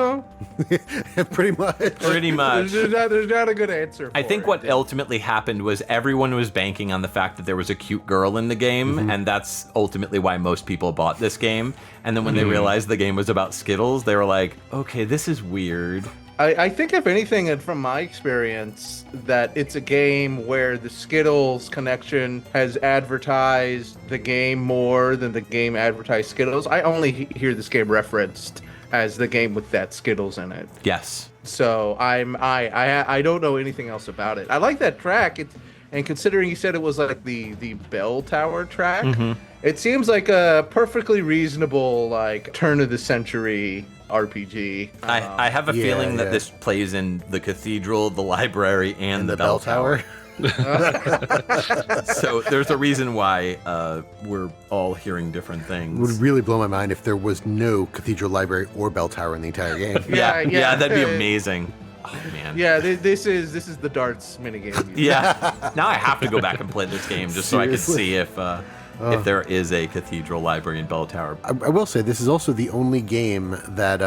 much. Pretty much. There's not a good answer for I think what ultimately happened was everyone was banking on the fact that there was a cute girl in the game, and that's ultimately why most people bought this game. And then when they realized the game was about Skittles, they were like, okay, this is weird. I think, if anything, and from my experience, that it's a game where the Skittles connection has advertised the game more than the game advertised Skittles. I only hear this game referenced as the game with that Skittles in it. Yes. So I don't know anything else about it. I like that track. And considering you said it was like the bell tower track, it seems like a perfectly reasonable like turn of the century RPG. I have a feeling that this plays in the cathedral, the library, and the bell tower. So there's a reason why we're all hearing different things. It would really blow my mind if there was no cathedral, library, or bell tower in the entire game. Yeah, that'd be amazing. Oh man. Yeah, this is the darts minigame. Yeah. Now I have to go back and play this game just so I can see if there is a cathedral, library, and bell tower. I will say this is also the only game that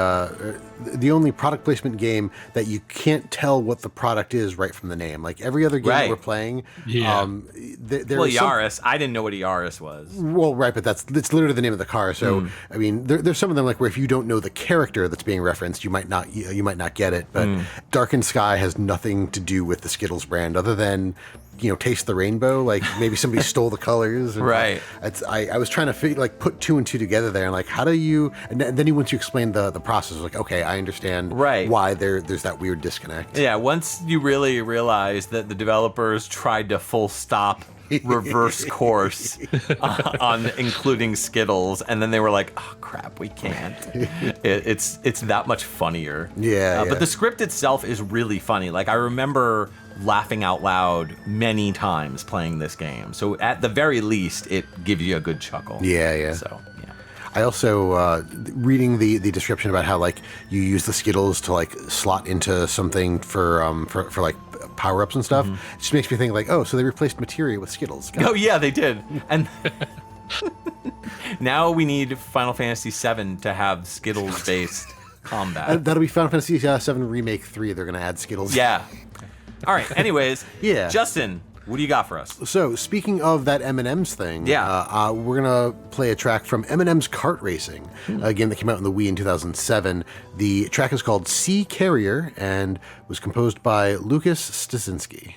the only product placement game that you can't tell what the product is right from the name. Like every other game that we're playing, Yaris. I didn't know what a Yaris was. Well, right, but it's literally the name of the car. So I mean, there's some of them like where if you don't know the character that's being referenced, you might not get it. But Darkened Skye has nothing to do with the Skittles brand other than taste the rainbow. Like maybe somebody stole the colors. And right. I was trying to put two and two together there, and like how do you? And then once you explain the process, like okay, I understand why there's that weird disconnect. Yeah. Once you really realize that the developers tried to full stop reverse course on including Skittles, and then they were like, oh crap, we can't. It's that much funnier. But the script itself is really funny. Like I remember laughing out loud many times playing this game. So at the very least, it gives you a good chuckle. Yeah. So yeah. I also reading the description about how like you use the Skittles to like slot into something for like power-ups and stuff. It just makes me think like, oh, so they replaced materia with Skittles. Oh yeah, they did. And now we need Final Fantasy VII to have Skittles-based combat. That'll be Final Fantasy VII Remake 3. They're going to add Skittles. Yeah. All right. Anyways, Justin, what do you got for us? So, speaking of that M&M's thing, we're going to play a track from M&M's Kart Racing, a game that came out on the Wii in 2007. The track is called Sea Carrier and was composed by Lukasz Stasinski.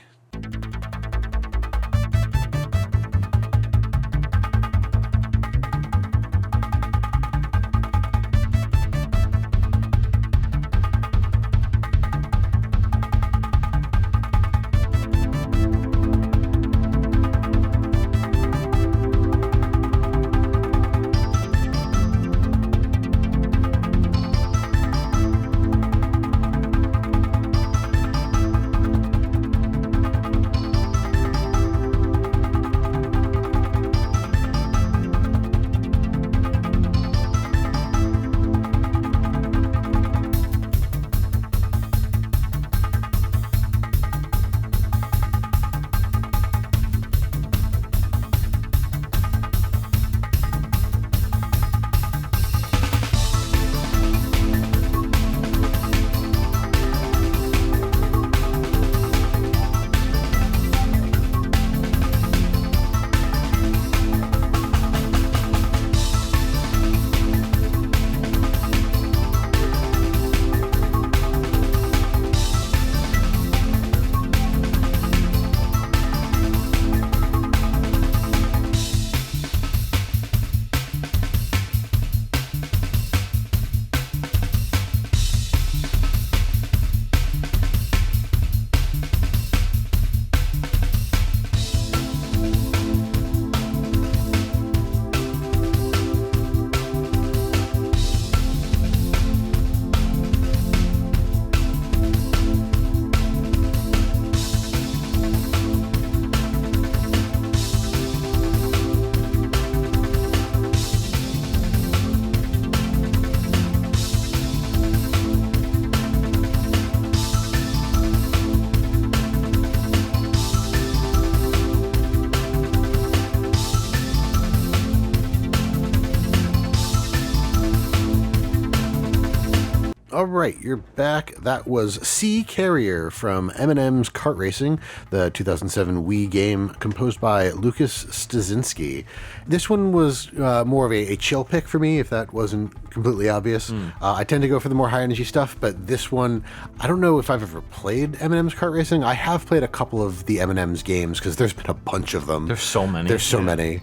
All right, you're back. That was Sea Carrier from M&M's Kart Racing, the 2007 Wii game composed by Lukasz Stasinski. This one was more of a chill pick for me, if that wasn't completely obvious. I tend to go for the more high-energy stuff, but this one, I don't know if I've ever played M&M's Kart Racing. I have played a couple of the M&M's games, because there's been a bunch of them. There's so many. There's so many.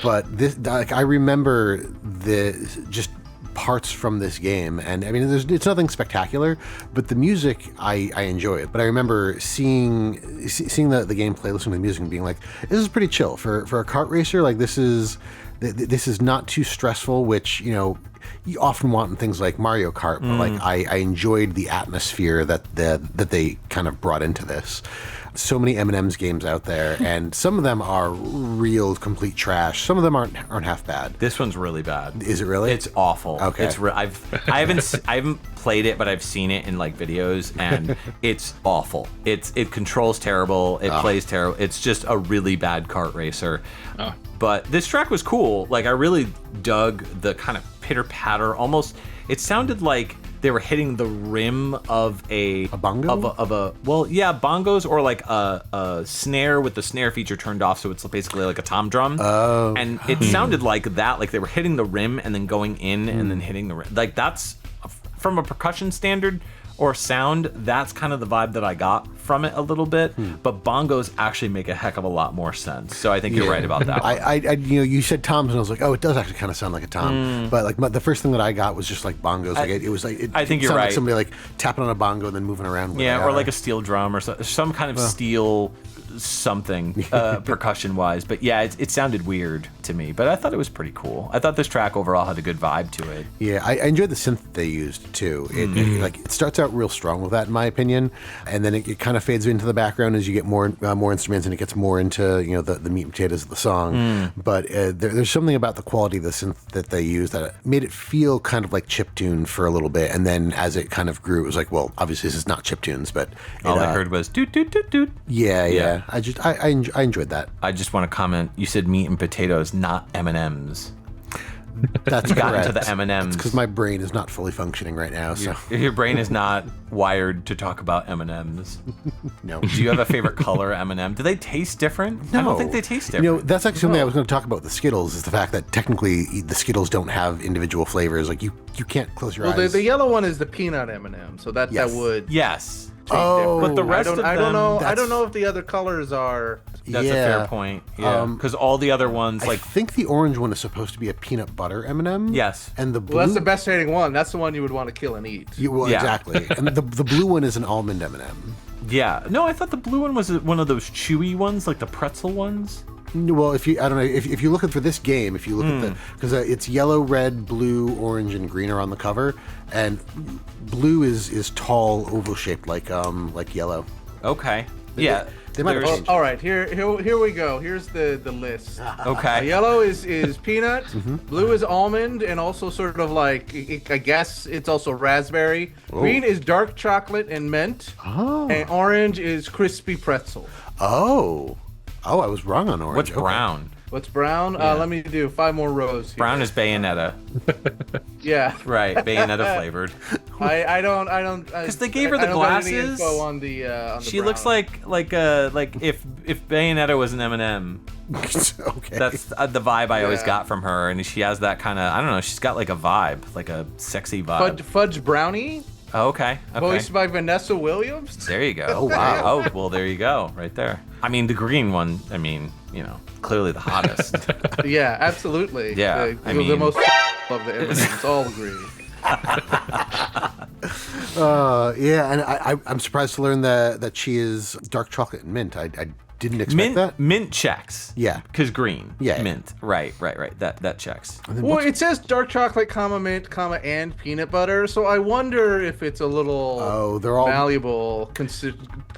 But this, like, I remember just parts from this game, and I mean, it's nothing spectacular, but the music I enjoy it. But I remember seeing the gameplay, listening to the music, and being like, this is pretty chill for a kart racer. Like, this is not too stressful, which, you know, you often want in things like Mario Kart. But like, I enjoyed the atmosphere that they kind of brought into this. So many M&M's games out there, and some of them are real complete trash. Some of them aren't half bad. This one's really bad. Is it really? It's awful. Okay. I haven't played it, but I've seen it in like videos, and it's awful. It controls terrible. It plays terrible. It's just a really bad kart racer. Oh. But this track was cool. Like, I really dug the kind of pitter patter. Almost, it sounded like they were hitting the rim of a bongo? Well, yeah, bongos, or like a snare with the snare feature turned off, so it's basically like a tom drum. Oh. And it sounded like that, like they were hitting the rim and then going in and then hitting the rim. Like, that's, from a percussion standard or sound, that's kind of the vibe that I got from it a little bit. But bongos actually make a heck of a lot more sense. So I think you're right about that one. I you said toms, and I was like, oh, it does actually kind of sound like a tom. But like, the first thing that I got was just like bongos. Like, it was like, I think it you're sounded right. like somebody like tapping on a bongo and then moving around. Yeah, or like a steel drum or some kind of steel something percussion wise. But yeah, it sounded weird to me, but I thought it was pretty cool. I thought this track overall had a good vibe to it. Yeah, I enjoyed the synth that they used too. It starts out real strong with that, in my opinion, and then it kind of fades into the background as you get more instruments, and it gets more into, you know, the meat and potatoes of the song. But there's something about the quality of the synth that they used that made it feel kind of like chiptune for a little bit, and then as it kind of grew, it was like, well, obviously this is not chiptunes, but all I heard was doot doot doot doot. Yeah. I enjoyed that. I just want to comment. You said meat and potatoes, not M&Ms. That's got correct. into the M&Ms because my brain is not fully functioning right now. So your brain is not wired to talk about M&Ms. No. Do you have a favorite color M&M? Do they taste different? No. I don't think they taste different. You know, that's actually something I was going to talk about with the Skittles, is the fact that technically the Skittles don't have individual flavors. Like, you can't close your eyes. Well, the yellow one is the peanut M&M, so that would yes. Oh, but the rest of them, I don't know if the other colors are. That's a fair point. Yeah, because all the other ones, I think the orange one is supposed to be a peanut butter M&M. Yes, and the blue. Well, that's the best tasting one. That's the one you would want to kill and eat. Exactly. And the blue one is an almond M&M. Yeah. No, I thought the blue one was one of those chewy ones, like the pretzel ones. Well, if you look for this game, if you look at because it's yellow, red, blue, orange, and green are on the cover, and blue is tall, oval shaped like yellow. Okay. Yeah. They might have changed. All right, here we go. Here's the list. Okay. Yellow is peanut, blue is almond, and also sort of like, I guess it's also raspberry. Oh. Green is dark chocolate and mint, and orange is crispy pretzel. Oh, I was wrong on orange. What's brown? What's brown? Let me do 5 more rows here. Brown is Bayonetta. Yeah. Right, Bayonetta flavored. I don't. Because they gave her the glasses. On the she brown. looks like if Bayonetta was an M&M. Okay. That's the vibe I always got from her, and she has that kind of, I don't know, she's got like a vibe, like a sexy vibe. Fudge brownie. Oh, okay. Voiced by Vanessa Williams. There you go. Oh, wow. Oh, well, there you go, right there. I mean, the green one, clearly the hottest. Yeah, absolutely. Yeah, the most of the M&Ms, all agree. Yeah, and I'm surprised to learn that she is dark chocolate and mint. I didn't expect that. Mint checks. Yeah. Because green. Yeah. Mint. Right. That checks. Well, it says dark chocolate, mint, and peanut butter, so I wonder if it's a little they're all malleable,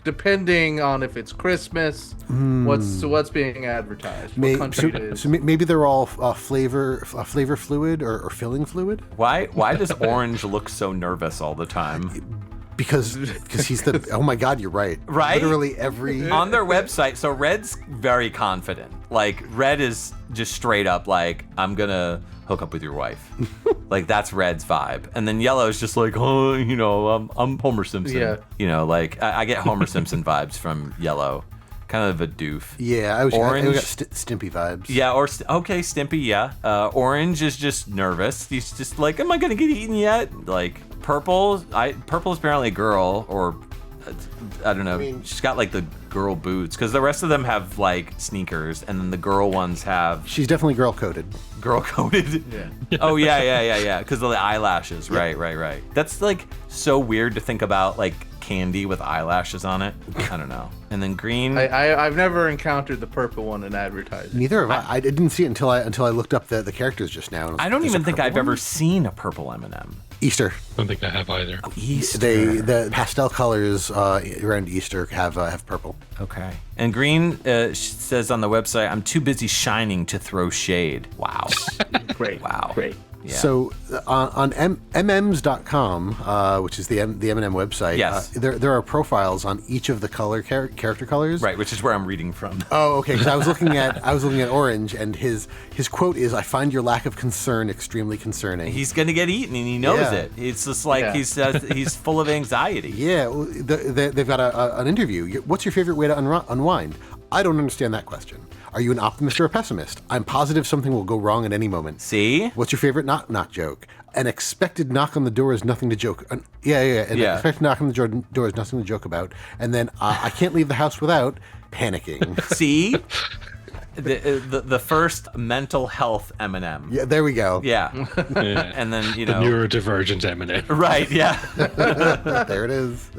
depending on if it's Christmas, what's being advertised, what country it is. So maybe they're all flavor fluid or filling fluid. Why does Orange look so nervous all the time? Because he's the oh my god, you're right. Right? Literally every on their website. So Red's very confident. Like Red is just straight up like, I'm gonna hook up with your wife. Like that's Red's vibe. And then yellow is just like, oh, you know, I'm Homer Simpson. Yeah. You know, like I get Homer Simpson vibes from yellow. Kind of a doof. Yeah, I got Stimpy vibes. Yeah, okay, Stimpy, yeah. Orange is just nervous. He's just like, am I gonna get eaten yet? Like purple is apparently a girl, or I don't know. She's got like the girl boots, because the rest of them have like sneakers, and then the girl ones have. She's definitely girl coded. Girl coded. Yeah. Oh yeah. Because of the eyelashes. Yeah. Right. That's like so weird to think about, like candy with eyelashes on it. I don't know. And then green. I've never encountered the purple one in advertising. Neither have I. I didn't see it until I looked up the characers just now. I don't even think I've ever seen a purple M&M. Easter. I don't think I have either. Oh, Easter. The pastel colors around Easter have purple. Okay. And green says on the website, I'm too busy shining to throw shade. Wow. Great. Wow. Great. Yeah. So on mms.com, which is the M&M website, yes. There are profiles on each of the character colors. Right, which is where I'm reading from. Oh, okay. Because I was looking at orange, and his quote is, "I find your lack of concern extremely concerning." He's gonna get eaten, and he knows it. It's just like he's full of anxiety. Yeah, they've got an interview. What's your favorite way to unwind? I don't understand that question. Are you an optimist or a pessimist? I'm positive something will go wrong at any moment. See? What's your favorite knock joke? An expected knock on the door is nothing to joke. Expected knock on the door is nothing to joke about. And then I can't leave the house without panicking. See? The first mental health M&M. Yeah, there we go. Yeah. And then, the neurodivergent M&M. Right, yeah. There it is.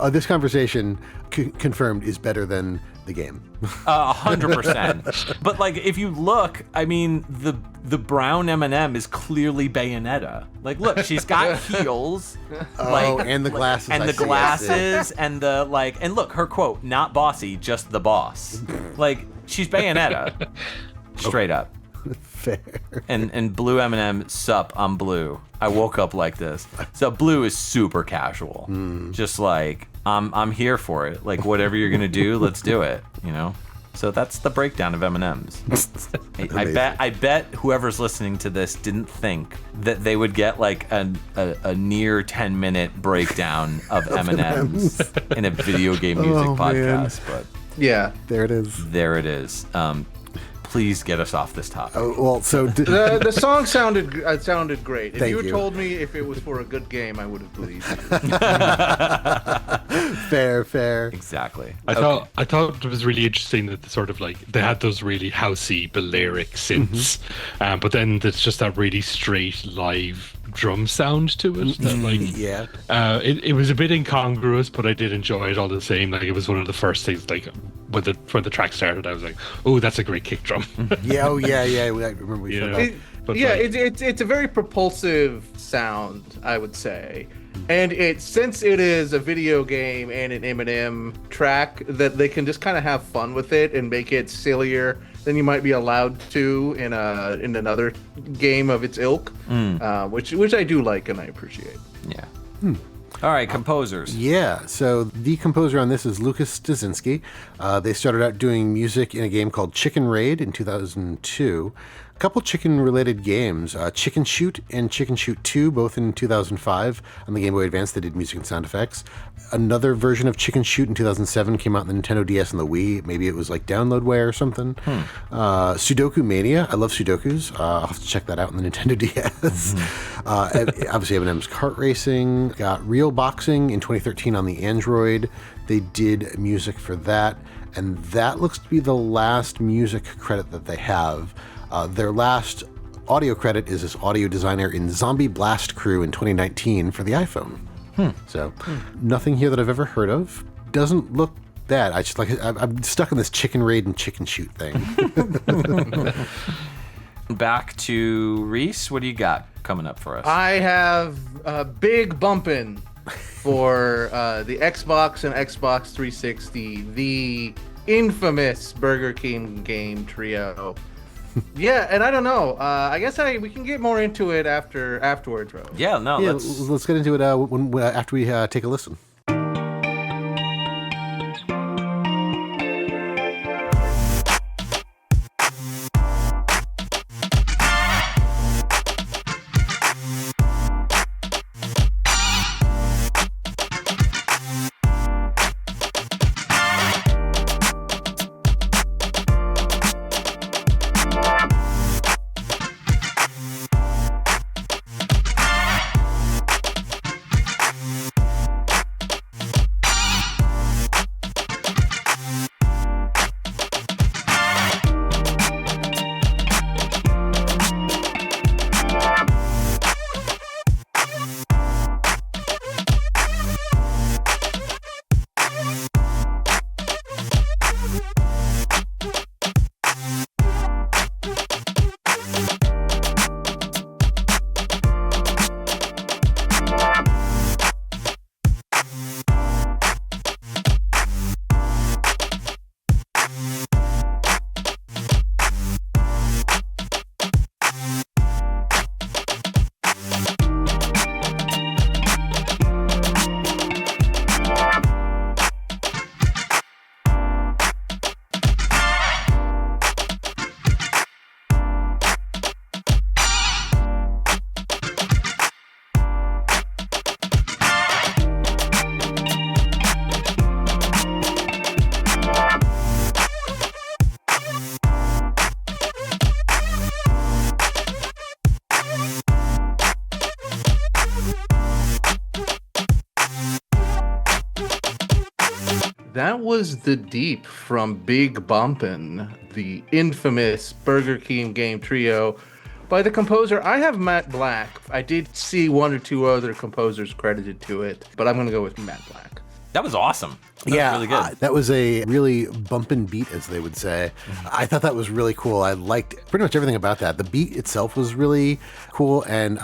This conversation confirmed is better than the game. 100%. But like, if you look, I mean, the brown M&M is clearly Bayonetta. Like, look, she's got heels. And the glasses. And the glasses, and the like, and look, her quote, not bossy, just the boss. Like, she's Bayonetta. Straight up. Fair. And blue M&M, sup, I'm blue. I woke up like this. So blue is super casual. Just like, I'm here for it. Like, whatever you're gonna do, let's do it. You know. So that's the breakdown of M&Ms. I bet whoever's listening to this didn't think that they would get like a near 10-minute breakdown of M&Ms in a video game music podcast. Man. But yeah, there it is. There it is. Please get us off this topic. Well, so the song sounded great. If you told me if it was for a good game, I would have believed you. Fair. Exactly. I thought it was really interesting that sort of like they had those really housey Balearic synths, but then there's just that really straight live drum sound to it. That, like, it was a bit incongruous, but I did enjoy it all the same. Like, it was one of the first things. Like when the track started, I was like, "Oh, that's a great kick drum." Yeah. I remember we said that. It's a very propulsive sound, I would say. And since it is a video game and an M&M track, that they can just kind of have fun with it and make it sillier than you might be allowed to in another game of its ilk, which I do like and I appreciate. Yeah. All right, composers. So the composer on this is Lukasz Stasinski. They started out doing music in a game called Chicken Raid in 2002. A couple chicken-related games, Chicken Shoot and Chicken Shoot 2, both in 2005 on the Game Boy Advance. They did music and sound effects. Another version of Chicken Shoot in 2007 came out on the Nintendo DS and the Wii. Maybe it was like downloadware or something. Sudoku Mania. I love Sudokus. I'll have to check that out on the Nintendo DS. Obviously, M&M's Kart Racing. Got Real Boxing in 2013 on the Android. They did music for that. And that looks to be the last music credit that they have. Their last audio credit is as audio designer in Zombie Blast Crew in 2019 for the iPhone. So nothing here that I've ever heard of. Doesn't look bad. I'm stuck in this Chicken Raid and Chicken Shoot thing. Back to Reese. What do you got coming up for us? I have a big Bumpin for the Xbox and Xbox 360, the infamous Burger King game trio. Yeah, and I don't know. I guess we can get more into it afterwards, bro. Yeah, no. Let's get into it after we take a listen. That was the Deep from Big Bumpin', the infamous Burger King game trio by the composer. I have Matt Black. I did see one or two other composers credited to it, but I'm going to go with Matt Black. That was awesome. That was really good. That was a really bumpin' beat, as they would say. I thought that was really cool. I liked pretty much everything about that. The beat itself was really cool. And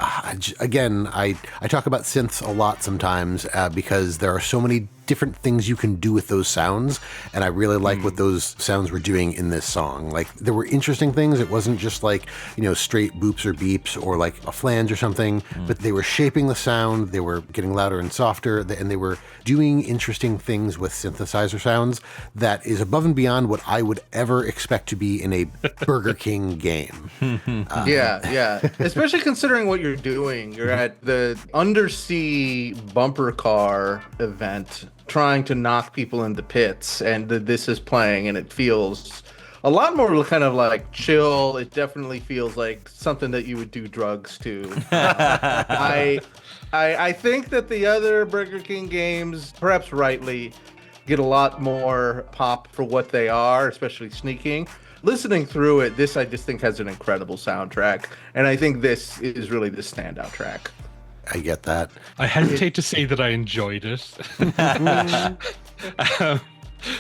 again, I talk about synths a lot sometimes because there are so many different things you can do with those sounds, and I really like what those sounds were doing in this song. Like, there were interesting things. It wasn't just like, straight boops or beeps or like a flange or something, but they were shaping the sound, they were getting louder and softer, and they were doing interesting things with synthesizer sounds that is above and beyond what I would ever expect to be in a Burger King game. Yeah. Especially considering what you're doing. You're at the undersea bumper car event trying to knock people into pits, and this is playing, and it feels a lot more kind of like chill. It definitely feels like something that you would do drugs to. I think that the other Burger King games, perhaps rightly, get a lot more pop for what they are, especially Sneaking. Listening through it, this I just think has an incredible soundtrack, and I think this is really the standout track. I get that. I hesitate to say that I enjoyed it.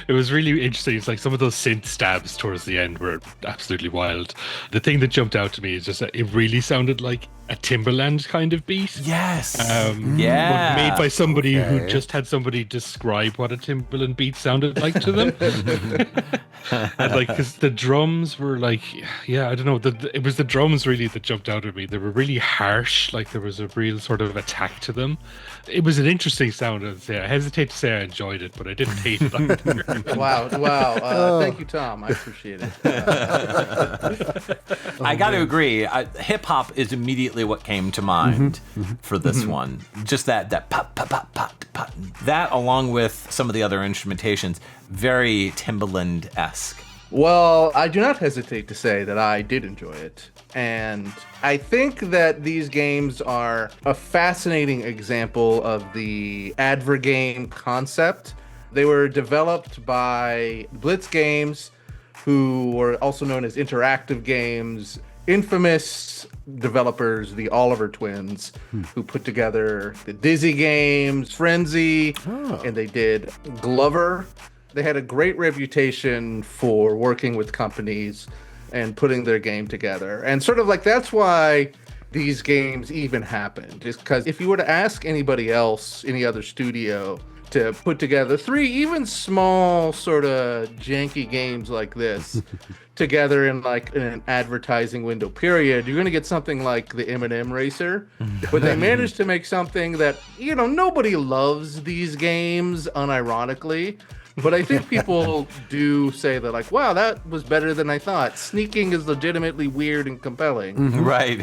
It was really interesting. It's like some of those synth stabs towards the end were absolutely wild. The thing that jumped out to me is just that it really sounded like a Timberland kind of beat. Yes. But made by somebody who just had somebody describe what a Timberland beat sounded like to them. And like, because the drums were like, I don't know. It was the drums really that jumped out at me. They were really harsh. Like, there was a real sort of attack to them. It was an interesting sound. I hesitate to say I enjoyed it, but I didn't hate it either. Wow. Thank you, Tom. I appreciate it. I got to agree. Hip hop is immediately what came to mind for this one. Just that pop, pop, pop, pop, pop. That, along with some of the other instrumentations, very Timbaland-esque. Well, I do not hesitate to say that I did enjoy it. And I think that these games are a fascinating example of the advergame concept. They were developed by Blitz Games, who were also known as Interactive Games, infamous developers, the Oliver twins, who put together the Dizzy games, Frenzy, and they did Glover. They had a great reputation for working with companies and putting their game together. And sort of like that's why these games even happened, is because if you were to ask anybody else, any other studio, to put together 3 even small sort of janky games like this together in like an advertising window period, you're going to get something like the M&M Racer. But they managed to make something that, nobody loves these games unironically. But I think people do say that, like, wow, that was better than I thought. Sneaking is legitimately weird and compelling. Right.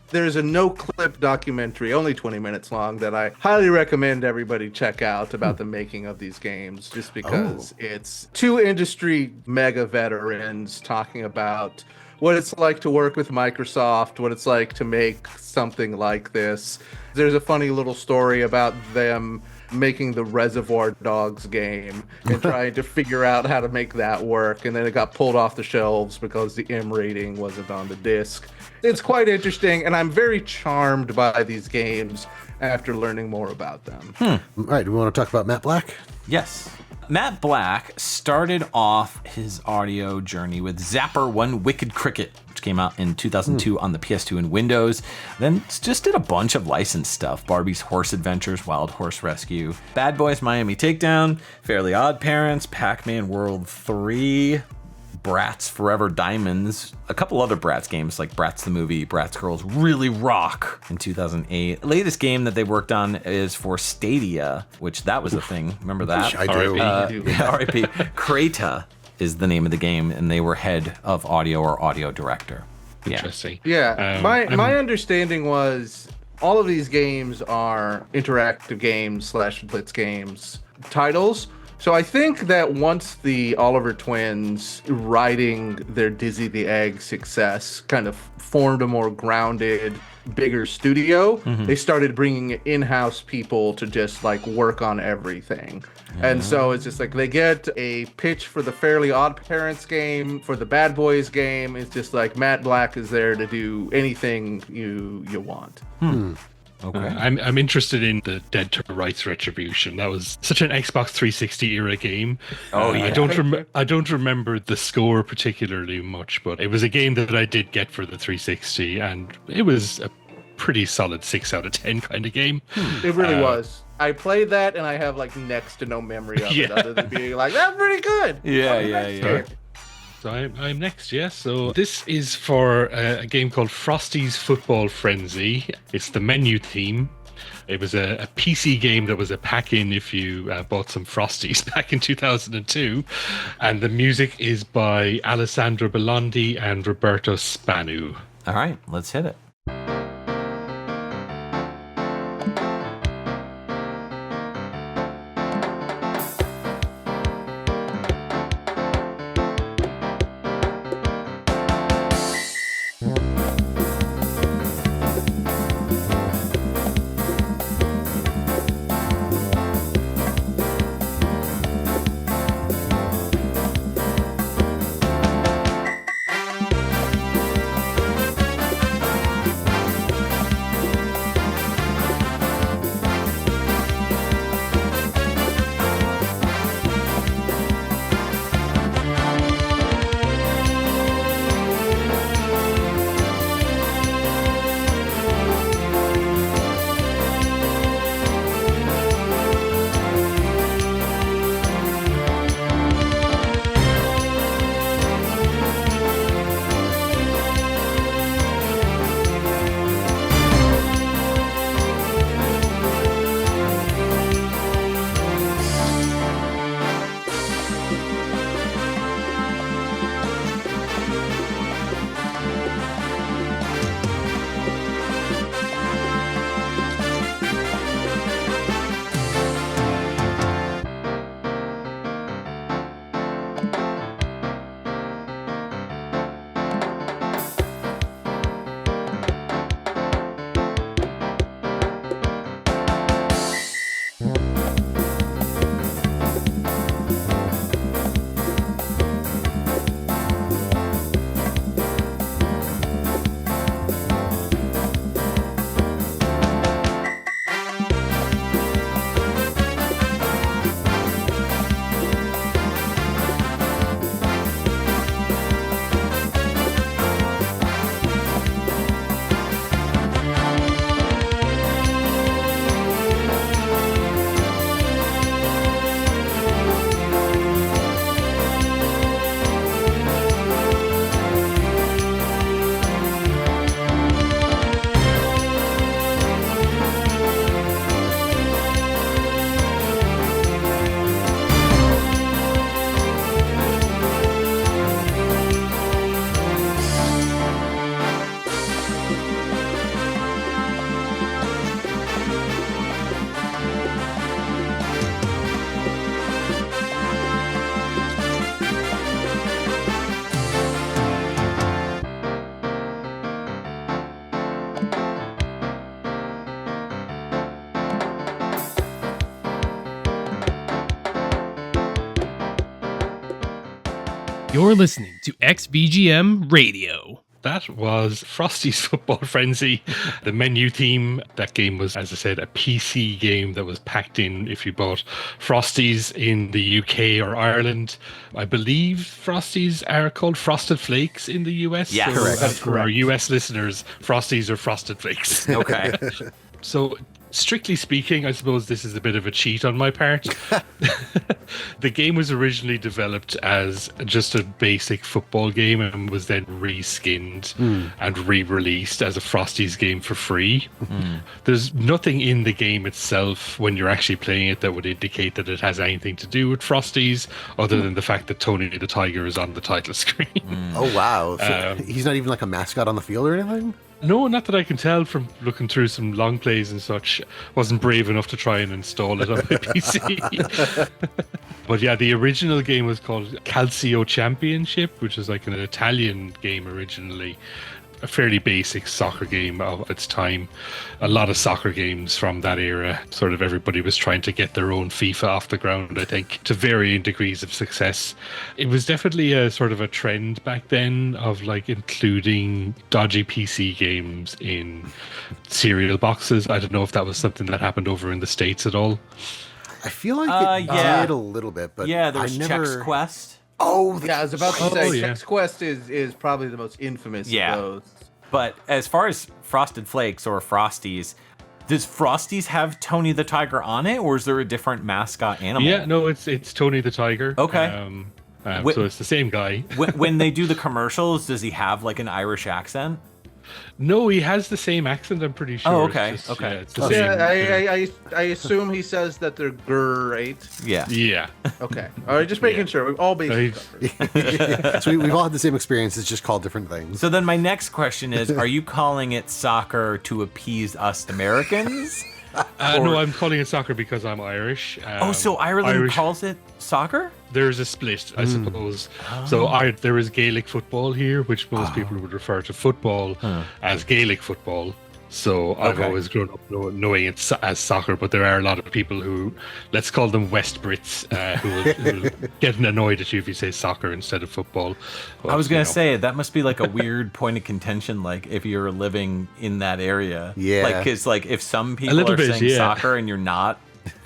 There's a no-clip documentary, only 20 minutes long, that I highly recommend everybody check out about the making of these games, just because it's 2 industry mega veterans talking about what it's like to work with Microsoft, what it's like to make something like this. There's a funny little story about them making the Reservoir Dogs game and trying to figure out how to make that work, and then it got pulled off the shelves because the M rating wasn't on the disc. It's quite interesting, and I'm very charmed by these games after learning more about them. All right, do we want to talk about Matt Black? Yes. Matt Black started off his audio journey with Zapper One Wicked Cricket, which came out in 2002 on the PS2 and Windows. Then just did a bunch of licensed stuff. Barbie's Horse Adventures, Wild Horse Rescue, Bad Boys Miami Takedown, Fairly Odd Parents, Pac-Man World 3, Bratz Forever Diamonds, a couple other Bratz games like Bratz the Movie, Bratz Girls Really Rock in 2008. The latest game that they worked on is for Stadia, which that was a thing. Remember that? I do. R.I.P. Krata is the name of the game, and they were head of audio or audio director. Interesting. Yeah. My understanding was all of these games are interactive games / Blitz games titles. So I think that once the Oliver twins riding their Dizzy the Egg success kind of formed a more grounded, bigger studio, they started bringing in-house people to just like work on everything. And so it's just like they get a pitch for the Fairly Odd Parents game, for the Bad Boys game. It's just like Matt Black is there to do anything you want. Okay. I'm interested in the Dead to Rights Retribution. That was such an Xbox 360 era game. Oh yeah. I don't remember the score particularly much, but it was a game that I did get for the 360, and it was a pretty solid 6 out of 10 kind of game. It really was. I played that and I have like next to no memory of it other than being like, that's pretty good. Yeah. So I'm next, yeah. So this is for a game called Frosty's Football Frenzy. It's the menu theme. It was a PC game that was a pack-in if you bought some Frosties back in 2002. And the music is by Alessandro Biondi and Roberto Spanu. All right, let's hit it. You're listening to XVGM Radio. That was Frosty's Football Frenzy, the menu theme. That game was, as I said, a PC game that was packed in if you bought Frosties in the UK or Ireland. I believe Frosties are called Frosted Flakes in the US. Yeah, so correct. that's for our US listeners, Frosties are Frosted Flakes. Okay. So, strictly speaking, I suppose this is a bit of a cheat on my part. The game was originally developed as just a basic football game and was then reskinned and re-released as a Frosties game for free. There's nothing in the game itself when you're actually playing it that would indicate that it has anything to do with Frosties, other than the fact that Tony the Tiger is on the title screen. Oh, wow. So he's not even like a mascot on the field or anything? No, not that I can tell from looking through some long plays and such. Wasn't brave enough to try and install it on my PC. But yeah, the original game was called Calcio Championship, which is like an Italian game originally. A fairly basic soccer game of its time. A lot of soccer games from that era, sort of everybody was trying to get their own FIFA off the ground, I think, to varying degrees of success. It was definitely a sort of a trend back then of like including dodgy PC games in cereal boxes. I don't know if that was something that happened over in the States at all. I feel like it did a little bit, but yeah, there's Chex Quest. Oh, yeah, I was about to say, Chex Quest is probably the most infamous of those. But as far as Frosted Flakes or Frosties, does Frosties have Tony the Tiger on it, or is there a different mascot animal? Yeah, no, it's Tony the Tiger. Okay. So it's the same guy. When they do the commercials, does he have like an Irish accent? No, he has the same accent, I'm pretty sure. Oh, okay. It's Okay. it's the same. I assume he says that they're great. Yeah. Yeah. Okay. All right, just making sure. We've all been So we've all had the same experience. It's just called different things. So then my next question is, are you calling it soccer to appease us Americans? No, I'm calling it soccer because I'm Irish. So Ireland calls it soccer? There's a split, I suppose. So there is Gaelic football here, which most people would refer to football as Gaelic football. So I've always grown up knowing it as soccer, but there are a lot of people who, let's call them West Brits, who will get annoyed at you if you say soccer instead of football. But, I was going to say, that must be like a weird point of contention, like if you're living in that area. Yeah. Like, because like if some people are saying soccer and you're not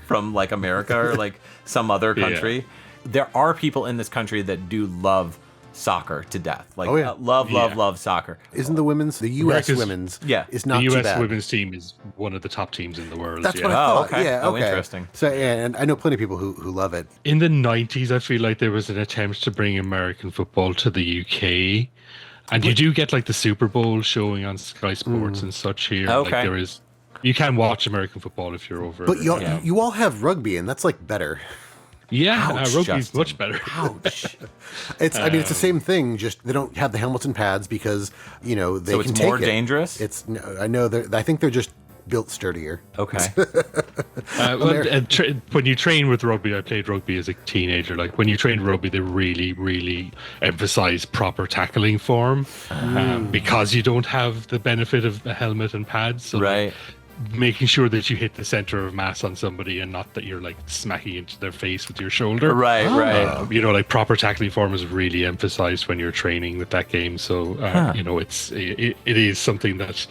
from like America or like some other country, there are people in this country that do love soccer to death. Like love soccer. Isn't the U.S. women's is not the too U.S. bad. women's team is one of the top teams in the world. That's what I thought. Okay. Yeah, okay. Interesting. So and I know plenty of people who love it. In the 90s, I feel like there was an attempt to bring American football to the UK. And you do get like the Super Bowl showing on Sky Sports and such here. Okay. Like you can watch American football if you're over. But you all have rugby, and that's like better. Yeah, rugby's Justin. much better. Ouch. It's I mean it's the same thing, just they don't have the helmets and pads because they so can it's take more it. dangerous? I know I think they're just built sturdier. Okay. When you train with rugby, I played rugby as a teenager. Like when you train rugby, they really, really emphasize proper tackling form because you don't have the benefit of the helmet and pads. So right. Making sure that you hit the center of mass on somebody and not that you're like smacking into their face with your shoulder. Right. Like proper tackling form is really emphasized when you're training with that game. So it is something that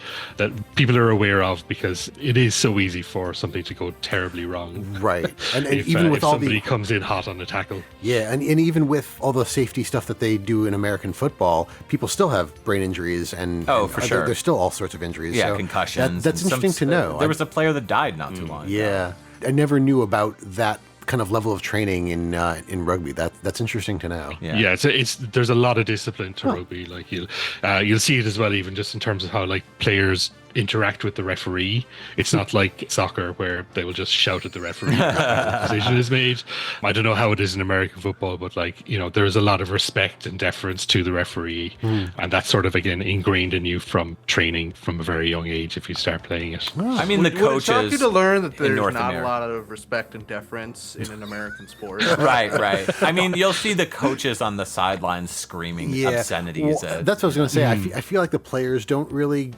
people are aware of because it is so easy for something to go terribly wrong. Right. And if, even with if all somebody comes in hot on a tackle. Yeah, and even with all the safety stuff that they do in American football, people still have brain injuries and for sure. There's still all sorts of injuries. Yeah, so concussions. That's interesting to know. There was a player that died not too long ago. Yeah, I never knew about that kind of level of training in rugby. That's interesting to know. Yeah, there's a lot of discipline to rugby. Like you'll see it as well, even just in terms of how like players interact with the referee. It's not like soccer where they will just shout at the referee when the decision is made. I don't know how it is in American football, but there is a lot of respect and deference to the referee, and that's sort of again ingrained in you from training from a very young age if you start playing it. I mean, the coaches. Would it shock you to learn that there's North not America. a lot of respect and deference in an American sport? Right. I mean, you'll see the coaches on the sidelines screaming obscenities. Well, that's what I was going to say. I feel like the players don't really.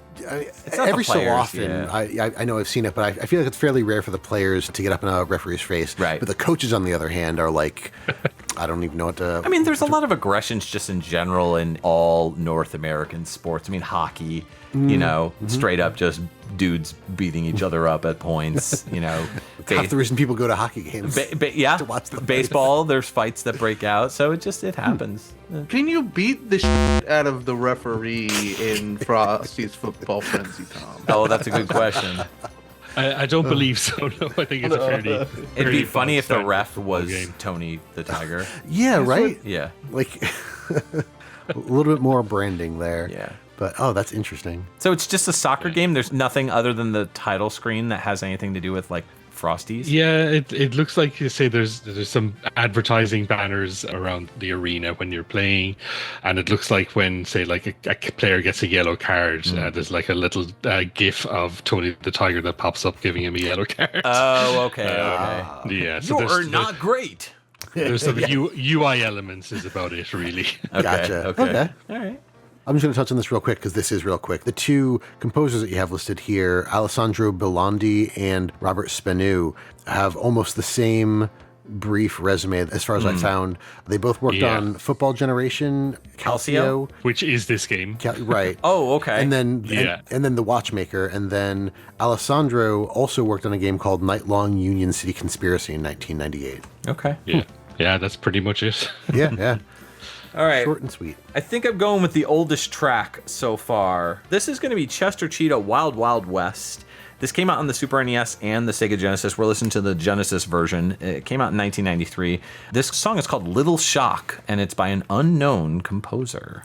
Every so often, I know I've seen it, but I feel like it's fairly rare for the players to get up in a referee's face. Right. But the coaches, on the other hand, are like, I don't even know what to. I mean, there's a lot of aggressions just in general in all North American sports. I mean, hockey, straight up just dudes beating each other up at points. Half the reason people go to hockey games. To watch them baseball, there's fights that break out, so it happens. Can you beat the shit out of the referee in Frosty's Football Frenzy, Tom? Oh, that's a good question. I don't believe so. No, I think it's a fairly. It'd be funny if the ref was Tony the Tiger. Yeah, right? Yeah. Like a little bit more branding there. Yeah. But that's interesting. So it's just a soccer game? There's nothing other than the title screen that has anything to do with like Frosties? Yeah, it looks like you say there's some advertising banners around the arena when you're playing, and it looks like when say like a player gets a yellow card, there's like a little GIF of Tony the Tiger that pops up giving him a yellow card. Oh, okay. Yeah, so you're not great. There's some UI elements is about it, really. Okay, Gotcha. Okay. All right. I'm just going to touch on this real quick because this is real quick. The two composers that you have listed here, Alessandro Bilondi and Robert Spenu, have almost the same brief resume as far as I found. They both worked on Football Generation, Calcio, which is this game. Right. Oh, okay. And then and then The Watchmaker, and then Alessandro also worked on a game called Nightlong Union City Conspiracy in 1998. Okay. Yeah, that's pretty much it. Yeah. All right. Short and sweet. I think I'm going with the oldest track so far. This is going to be Chester Cheetah Wild Wild West. This came out on the Super NES and the Sega Genesis. We're listening to the Genesis version. It came out in 1993. This song is called Little Shock, and it's by an unknown composer.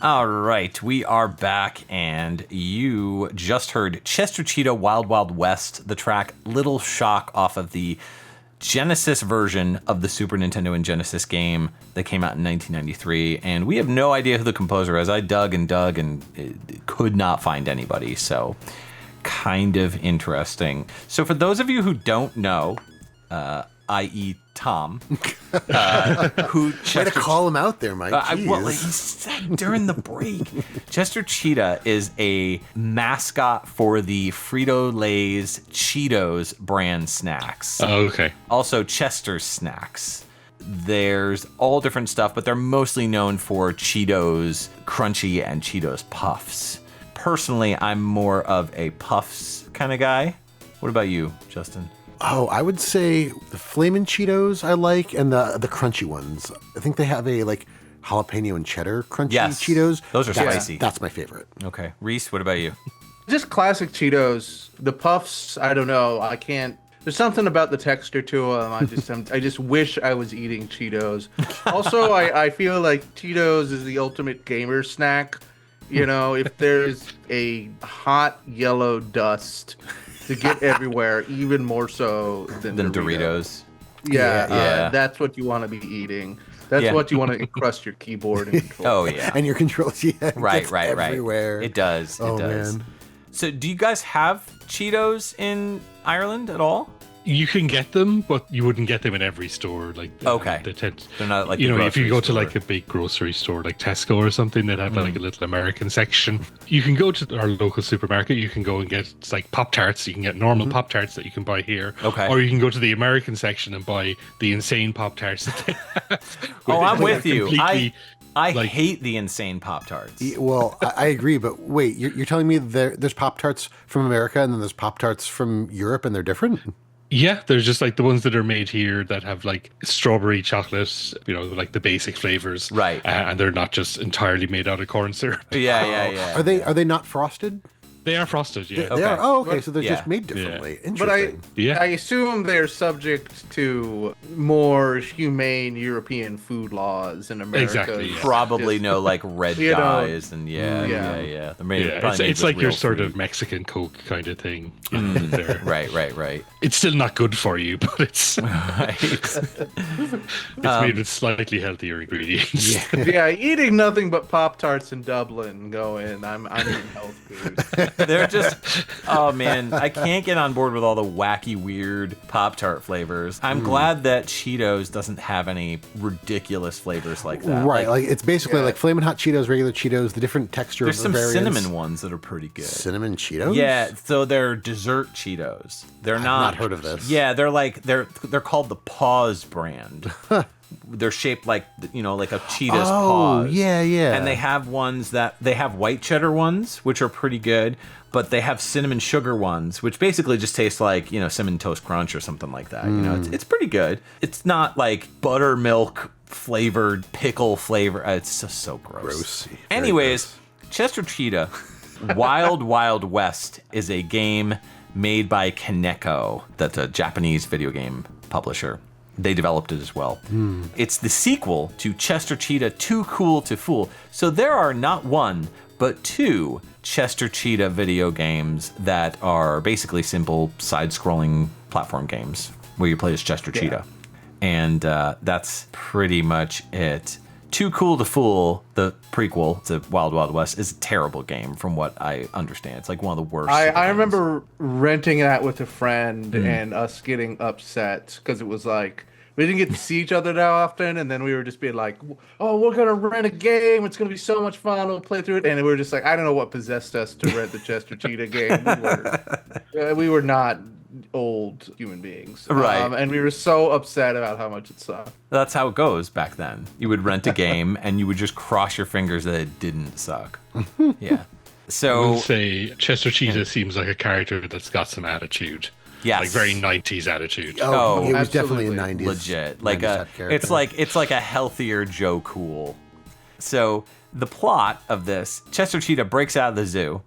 All right, we are back, and you just heard Chester Cheetah Wild Wild West, the track Little Shock off of the Genesis version of the Super Nintendo and Genesis game that came out in 1993, and we have no idea who the composer is. I dug and could not find anybody, so kind of interesting. So for those of you who don't know, i.e. Tom, who Way to call him out there, Mike. well, he said during the break. Chester Cheetah is a mascot for the Frito-Lay's Cheetos brand snacks. Oh, okay. Also, Chester's snacks. There's all different stuff, but they're mostly known for Cheetos Crunchy and Cheetos Puffs. Personally, I'm more of a Puffs kind of guy. What about you, Justin? Oh, I would say the Flamin' Cheetos I like, and the crunchy ones. I think they have a jalapeno and cheddar crunchy Cheetos. Those are spicy. That's my favorite. Okay. Reese, what about you? Just classic Cheetos. The Puffs, I don't know. I can't. There's something about the texture to them. I just wish I was eating Cheetos. Also, I feel like Cheetos is the ultimate gamer snack. You know, if there's a hot yellow dust to get everywhere, even more so than Doritos. Yeah, that's what you want to be eating. That's what you want to encrust your keyboard and controller. Oh, yeah. And your controls, Right. everywhere. It does. Oh, it does. Man. So do you guys have Cheetos in Ireland at all? You can get them, but you wouldn't get them in every store. Okay. They're not like if you go to store. a big grocery store like Tesco or something, they'd have a little American section. You can go to our local supermarket. You can go and get Pop-Tarts. You can get normal Pop-Tarts that you can buy here. Okay. Or you can go to the American section and buy the insane Pop-Tarts that they have. Oh, I'm with you. Completely, I hate the insane Pop-Tarts. Well, I agree, but wait, you're telling me there's Pop-Tarts from America and then there's Pop-Tarts from Europe and they're different? Yeah, there's just like the ones that are made here that have like strawberry chocolate, like the basic flavors. Right. And they're not just entirely made out of corn syrup. Yeah. Are they not frosted? They are frosted, yeah. They are? Oh, okay. So they're Yeah. just made differently. But Interesting. I assume they're subject to more humane European food laws in America. Exactly, yeah. Probably no like red You know, dyes and yeah. They're made, Yeah, probably made it's with like your real sort food. of Mexican Coke kind of thing. There. Right. It's still not good for you, but it's Right. made with slightly healthier ingredients. Yeah, eating nothing but Pop-Tarts in Dublin going, I'm eating health food. They're just, oh man, I can't get on board with all the wacky, weird Pop-Tart flavors. I'm glad that Cheetos doesn't have any ridiculous flavors like that. Right, like it's basically like Flamin' Hot Cheetos, regular Cheetos, the different texture There's of some the variants. cinnamon ones that are pretty good. Cinnamon Cheetos? Yeah, so they're dessert Cheetos. They're not heard of this. Yeah, they're called the Paws brand. They're shaped like like a cheetah's paws. Yeah. And they have they have white cheddar ones, which are pretty good, but they have cinnamon sugar ones, which basically just taste like cinnamon toast crunch or something like that. It's pretty good. It's not like buttermilk flavored pickle flavor. It's just so gross. Very Anyways, gross. Chester Cheetah Wild Wild West is a game made by Kaneko. That's a Japanese video game publisher. They developed it as well. It's the sequel to Chester Cheetah Too Cool to Fool. So there are not one, but two Chester Cheetah video games that are basically simple side-scrolling platform games where you play as Chester Cheetah. And that's pretty much it. Too Cool to Fool, the prequel to Wild Wild West, is a terrible game from what I understand. It's like one of the worst. I remember renting that with a friend and us getting upset because it was like we didn't get to see each other that often, and then we were just being like, "Oh, we're gonna rent a game. It's gonna be so much fun. We'll play through it." And we were just like, I don't know what possessed us to rent the Chester Cheetah game. We were not old human beings, Right? And we were so upset about how much it sucked. That's how it goes back then. You would rent a game and you would just cross your fingers that it didn't suck. Yeah. I So would say Chester Cheetah seems like a character that's got some attitude. yes, Like very 90s attitude. Oh, it was definitely a absolutely. 90s. legit. Like 90s a, type character. it's like a healthier Joe Cool. So the plot of this: Chester Cheetah breaks out of the zoo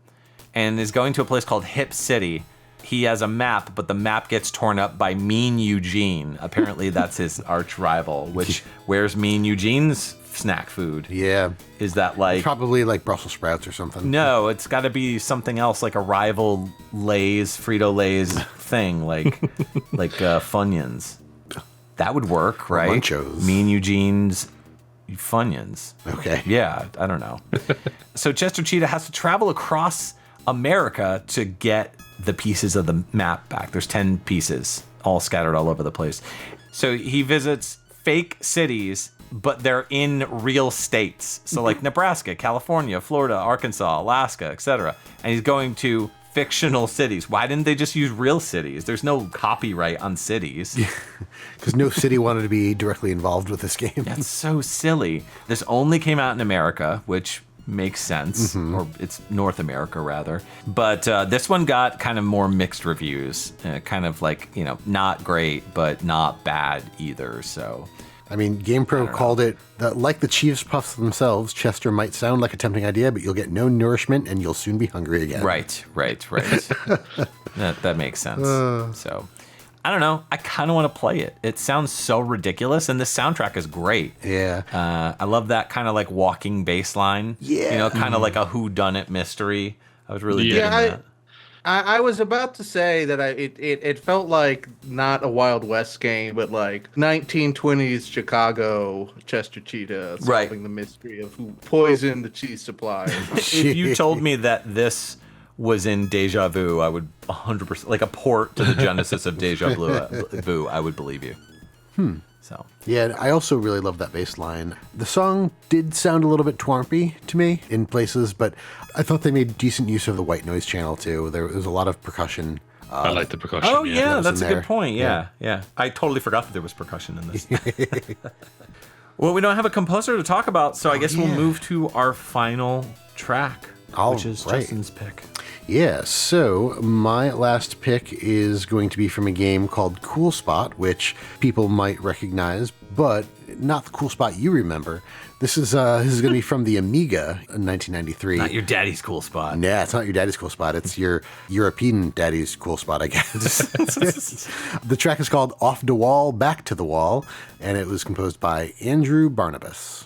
and is going to a place called Hip City. He has a map, but the map gets torn up by Mean Eugene. Apparently, that's his arch rival. Which where's Mean Eugene's snack food? Yeah. Is that like? Probably like Brussels sprouts or something. No, it's got to be something else, like a rival Lay's, Frito-Lay's thing, like Funyuns. That would work, right? Munchos. Mean Eugene's Funyuns. Okay. Yeah, I don't know. So Chester Cheetah has to travel across America to get the pieces of the map back. There's 10 pieces all scattered all over the place. So he visits fake cities, but they're in real states. So like Nebraska, California, Florida, Arkansas, Alaska, etc. And he's going to fictional cities. Why didn't they just use real cities? There's no copyright on cities. Because no city wanted to be directly involved with this game. That's so silly. This only came out in America, which makes sense, or it's North America rather. But this one got kind of more mixed reviews, kind of like, not great, but not bad either. So I mean, GamePro called it, like the Chiefs Puffs themselves, Chester might sound like a tempting idea, but you'll get no nourishment and you'll soon be hungry again. Right. that makes sense. So I don't know. I kind of want to play it. It sounds so ridiculous, and the soundtrack is great. Yeah. I love that kind of like walking bass line. Yeah. Kind of like a whodunit mystery. I was really digging Yeah, that. I was about to say that it felt like not a Wild West game, but like 1920s Chicago Chester Cheetah solving the mystery of who poisoned the cheese supply. If you told me that this was in Deja Vu, I would 100%, like a port to the genesis of Deja Vu, I would believe you. So Yeah, I also really love that bass line. The song did sound a little bit twarmpy to me in places, but I thought they made decent use of the white noise channel too. There was a lot of percussion. I like the percussion. Oh yeah, was that's a in good there. point. Yeah. I totally forgot that there was percussion in this. Well, we don't have a composer to talk about, so I guess we'll move to our final track, which is right. Justin's pick. Yeah, so my last pick is going to be from a game called Cool Spot, which people might recognize, but not the Cool Spot you remember. This is going to be from the Amiga in 1993. Not your daddy's Cool Spot. Yeah, it's not your daddy's Cool Spot. It's your European daddy's Cool Spot, I guess. The track is called Off the Wall, Back to the Wall, and it was composed by Andrew Barnabas.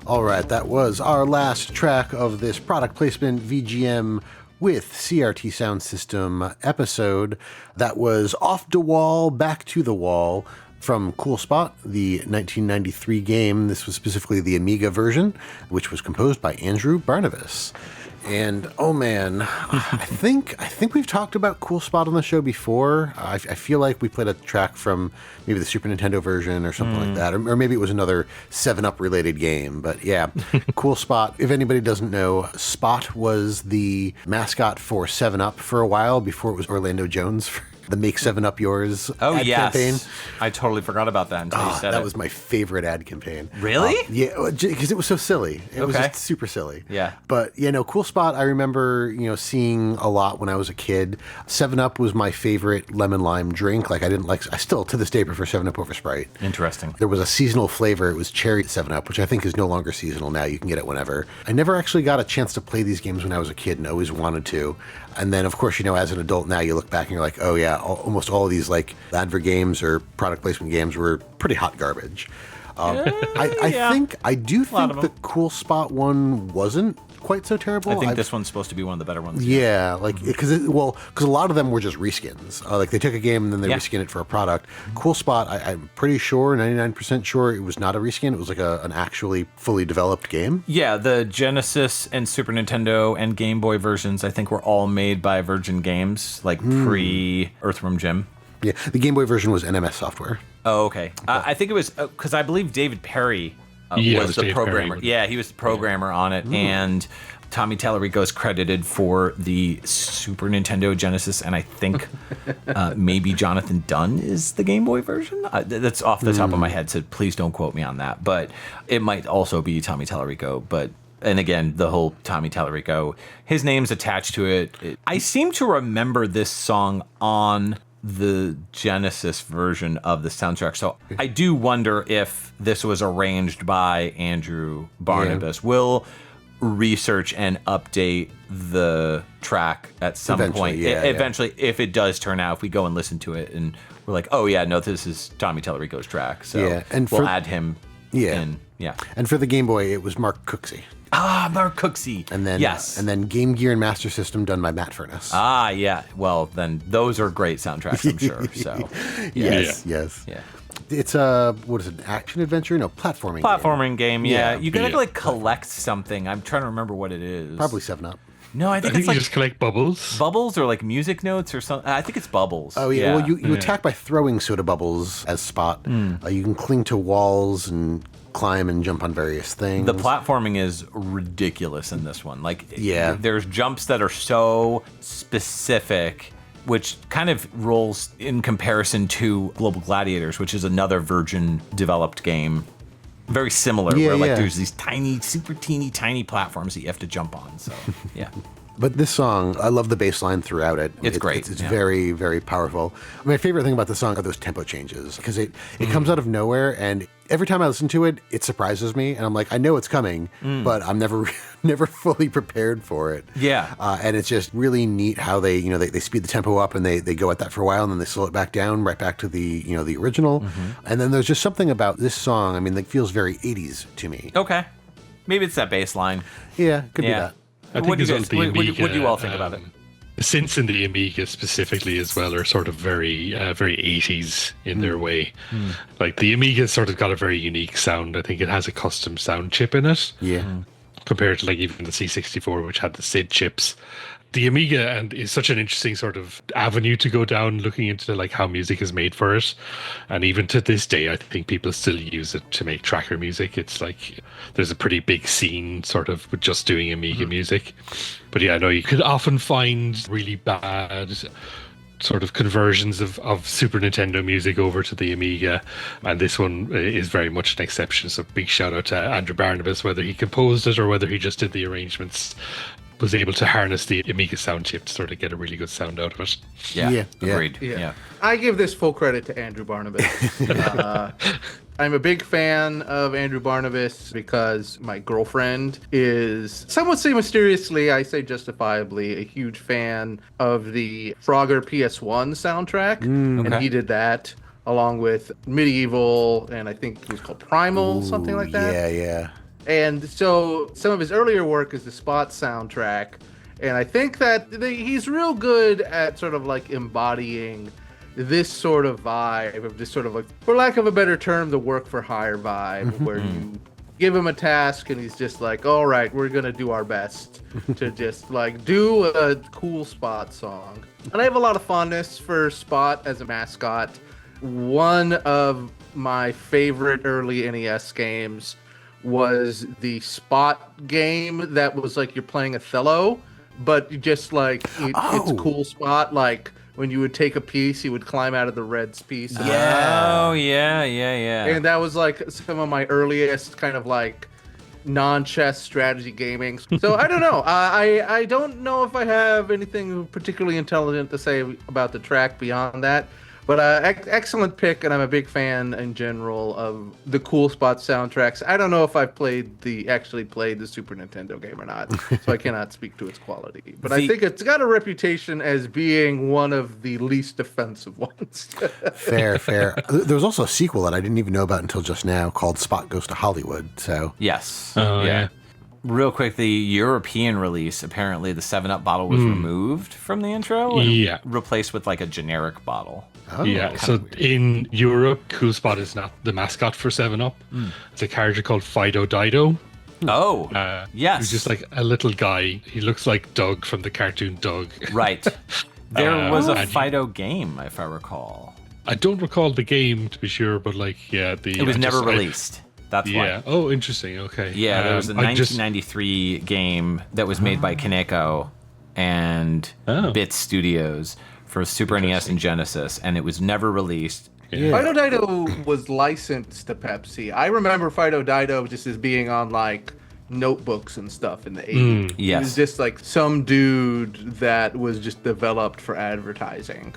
All right, that was our last track of this product placement VGM with CRT Soundsystem episode. That was Off the Wall, Back to the Wall from Cool Spot, the 1993 game. This was specifically the Amiga version, which was composed by Andrew Barnabas. And oh man, I think we've talked about Cool Spot on the show before. I feel like we played a track from maybe the Super Nintendo version or something like that, or maybe it was another 7-Up related game. But yeah, Cool Spot. If anybody doesn't know, Spot was the mascot for 7-Up for a while before it was Orlando Jones for the Make 7-Up Yours ad campaign. I totally forgot about that until you said that was my favorite ad campaign. Really? Yeah, because it was so silly. It was just super silly. Yeah. But, Cool Spot, I remember, seeing a lot when I was a kid. 7-Up was my favorite lemon lime drink. I still, to this day, prefer 7-Up over Sprite. Interesting. There was a seasonal flavor. It was cherry 7-Up, which I think is no longer seasonal now. You can get it whenever. I never actually got a chance to play these games when I was a kid and always wanted to. And then, of course, as an adult now, you look back and you're like, oh, yeah, almost all of these, advert games or product placement games were pretty hot garbage. I do think the Cool Spot one wasn't quite so terrible. I think this one's supposed to be one of the better ones. Yeah, because a lot of them were just reskins. They took a game and then they reskin it for a product. Cool Spot, I'm pretty sure, 99% sure, it was not a reskin. It was an actually fully developed game. Yeah, the Genesis and Super Nintendo and Game Boy versions, I think, were all made by Virgin Games, pre-Earthworm Jim. Yeah, the Game Boy version was NMS Software. Oh, okay. I think it was because I believe David Perry was the programmer. Yeah, he was the programmer on it, and Tommy Tallarico is credited for the Super Nintendo Genesis, and I think maybe Jonathan Dunn is the Game Boy version. That's off the top of my head, so please don't quote me on that. But it might also be Tommy Tallarico. And again, the whole Tommy Tallarico, his name's attached to it. I seem to remember this song on the Genesis version of the soundtrack. So I do wonder if this was arranged by Andrew Barnabas. Yeah. We'll research and update the track at some point. Eventually, if it does turn out, if we go and listen to it and we're like, oh yeah, no, this is Tommy Tallarico's track. So and we'll add him in. Yeah. And for the Game Boy, it was Mark Cooksey. Mark Cooksey. And then Game Gear and Master System done by Matt Furness. Yeah. Well, then those are great soundtracks, I'm sure. So, yes. Yeah. It's what is it? Action adventure? No, platforming game. Yeah. You gotta Yeah. collect something. I'm trying to remember what it is. Probably 7-Up. No, I think I it's think you just collect bubbles. bubbles or music notes or something. I think it's bubbles. Oh yeah. Well, you attack by throwing soda bubbles as Spot. You can cling to walls and climb and jump on various things. The platforming is ridiculous in this one. There's jumps that are so specific, which kind of rolls in comparison to Global Gladiators, which is another Virgin developed game. Very similar, where there's these tiny, super teeny, tiny platforms that you have to jump on. So, yeah. But this song, I love the bass line throughout it. It's great. It's very, very powerful. My favorite thing about the song are those tempo changes, because it comes out of nowhere, and every time I listen to it, it surprises me, and I'm like, I know it's coming, but I'm never fully prepared for it. Yeah. And it's just really neat how they speed the tempo up, and they go at that for a while, and then they slow it back down, right back to the original. And then there's just something about this song, that feels very 80s to me. Okay. Maybe it's that bass line. Yeah, could be that. I think what do you all think about it? The synths in the Amiga specifically as well are sort of very 80s in their way. Like the Amiga sort of got a very unique sound. I think it has a custom sound chip in it. Yeah. Compared to even the C64, which had the SID chips. The Amiga is such an interesting sort of avenue to go down, looking into how music is made for it. And even to this day, I think people still use it to make tracker music. It's there's a pretty big scene sort of with just doing Amiga music. But yeah, no, you could often find really bad sort of conversions of Super Nintendo music over to the Amiga, and this one is very much an exception. So big shout out to Andrew Barnabas, whether he composed it or whether he just did the arrangements, was able to harness the Amiga sound chip to sort of get a really good sound out of it. Yeah. Agreed. Yeah. I give this full credit to Andrew Barnabas. I'm a big fan of Andrew Barnabas because my girlfriend is, somewhat say mysteriously, I say justifiably, a huge fan of the Frogger PS1 soundtrack. And he did that along with Medieval, and I think it was called Primal, something like that. Yeah. And so some of his earlier work is the Spot soundtrack. And I think that he's real good at sort of embodying this sort of vibe of just sort of for lack of a better term, the work for hire vibe, where you give him a task and he's just all right, we're going to do our best to just do a cool Spot song. And I have a lot of fondness for Spot as a mascot. One of my favorite early NES games was the Spot game that was you're playing Othello, but you just it's cool Spot, when you would take a piece, he would climb out of the red piece. Yeah. Oh, yeah. And that was some of my earliest kind of non-chess strategy gaming. So I don't know. I don't know if I have anything particularly intelligent to say about the track beyond that. But excellent pick, and I'm a big fan in general of the Cool Spot soundtracks. I don't know if I've actually played the Super Nintendo game or not, so I cannot speak to its quality. But I think it's got a reputation as being one of the least offensive ones. Fair. There was also a sequel that I didn't even know about until just now called Spot Goes to Hollywood. So yes. Oh, yeah. Real quick, the European release, apparently the 7-Up bottle was removed from the intro and replaced with a generic bottle. Oh, yeah, so in Europe, Cool Spot is not the mascot for 7-Up. It's a character called Fido Dido. Oh, yes. He's just a little guy. He looks like Doug from the cartoon Doug. Right. There was a Fido game, if I recall. I don't recall the game, to be sure, but it was never released. That's why. Yeah. Oh, interesting. Okay. Yeah, there was a 1993 game that was made by Kaneko and Bit Studios for Super NES and Genesis, and it was never released. Yeah. Fido Dido was licensed to Pepsi. I remember Fido Dido just as being on notebooks and stuff in the 80s. Yes. He was just some dude that was just developed for advertising.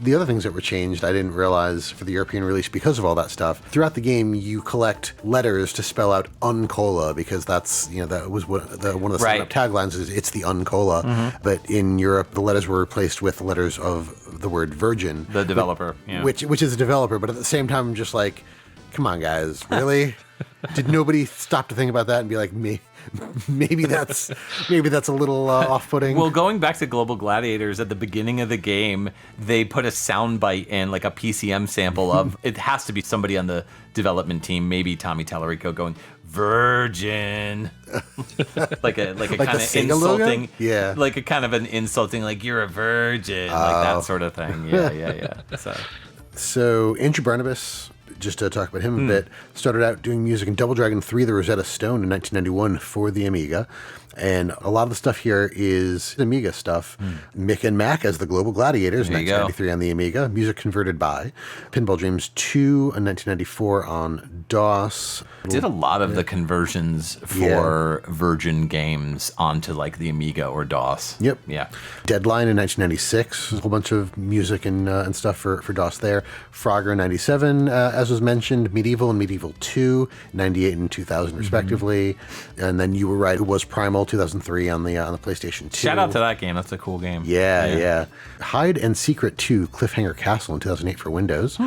The other things that were changed, I didn't realize for the European release because of all that stuff. Throughout the game, you collect letters to spell out Uncola, because that's, that was one of the stand-up taglines is it's the Uncola. But in Europe, the letters were replaced with the letters of the word Virgin. The developer, which is a developer, but at the same time, I'm just come on, guys, really? Did nobody stop to think about that and be like, maybe that's a little off-putting? Well, going back to Global Gladiators, at the beginning of the game, they put a soundbite in, like a PCM sample of, it has to be somebody on the development team, maybe Tommy Tallarico, going, Virgin. like a kind of insulting. Logo? Yeah. Like a kind of an insulting, like, you're a virgin, like that sort of thing. Yeah. So Andrew Barnabas, just to talk about him a bit, started out doing music in Double Dragon 3, The Rosetta Stone in 1991 for the Amiga. And a lot of the stuff here is Amiga stuff. Mick and Mac as the Global Gladiators in 1993 on the Amiga. Music converted by Pinball Dreams 2 in 1994 on DOS. Did a lot of the conversions for Virgin games onto like the Amiga or DOS. Yep. Yeah. Deadline in 1996. A whole bunch of music and stuff for DOS there. Frogger in 97, as was mentioned. Medieval and Medieval 2, 98 and 2000 respectively. And then you were right, it was Primal 2003 on the PlayStation 2. Shout out to that game. That's a cool game. Yeah. Hide and Secret 2, Cliffhanger Castle in 2008 for Windows.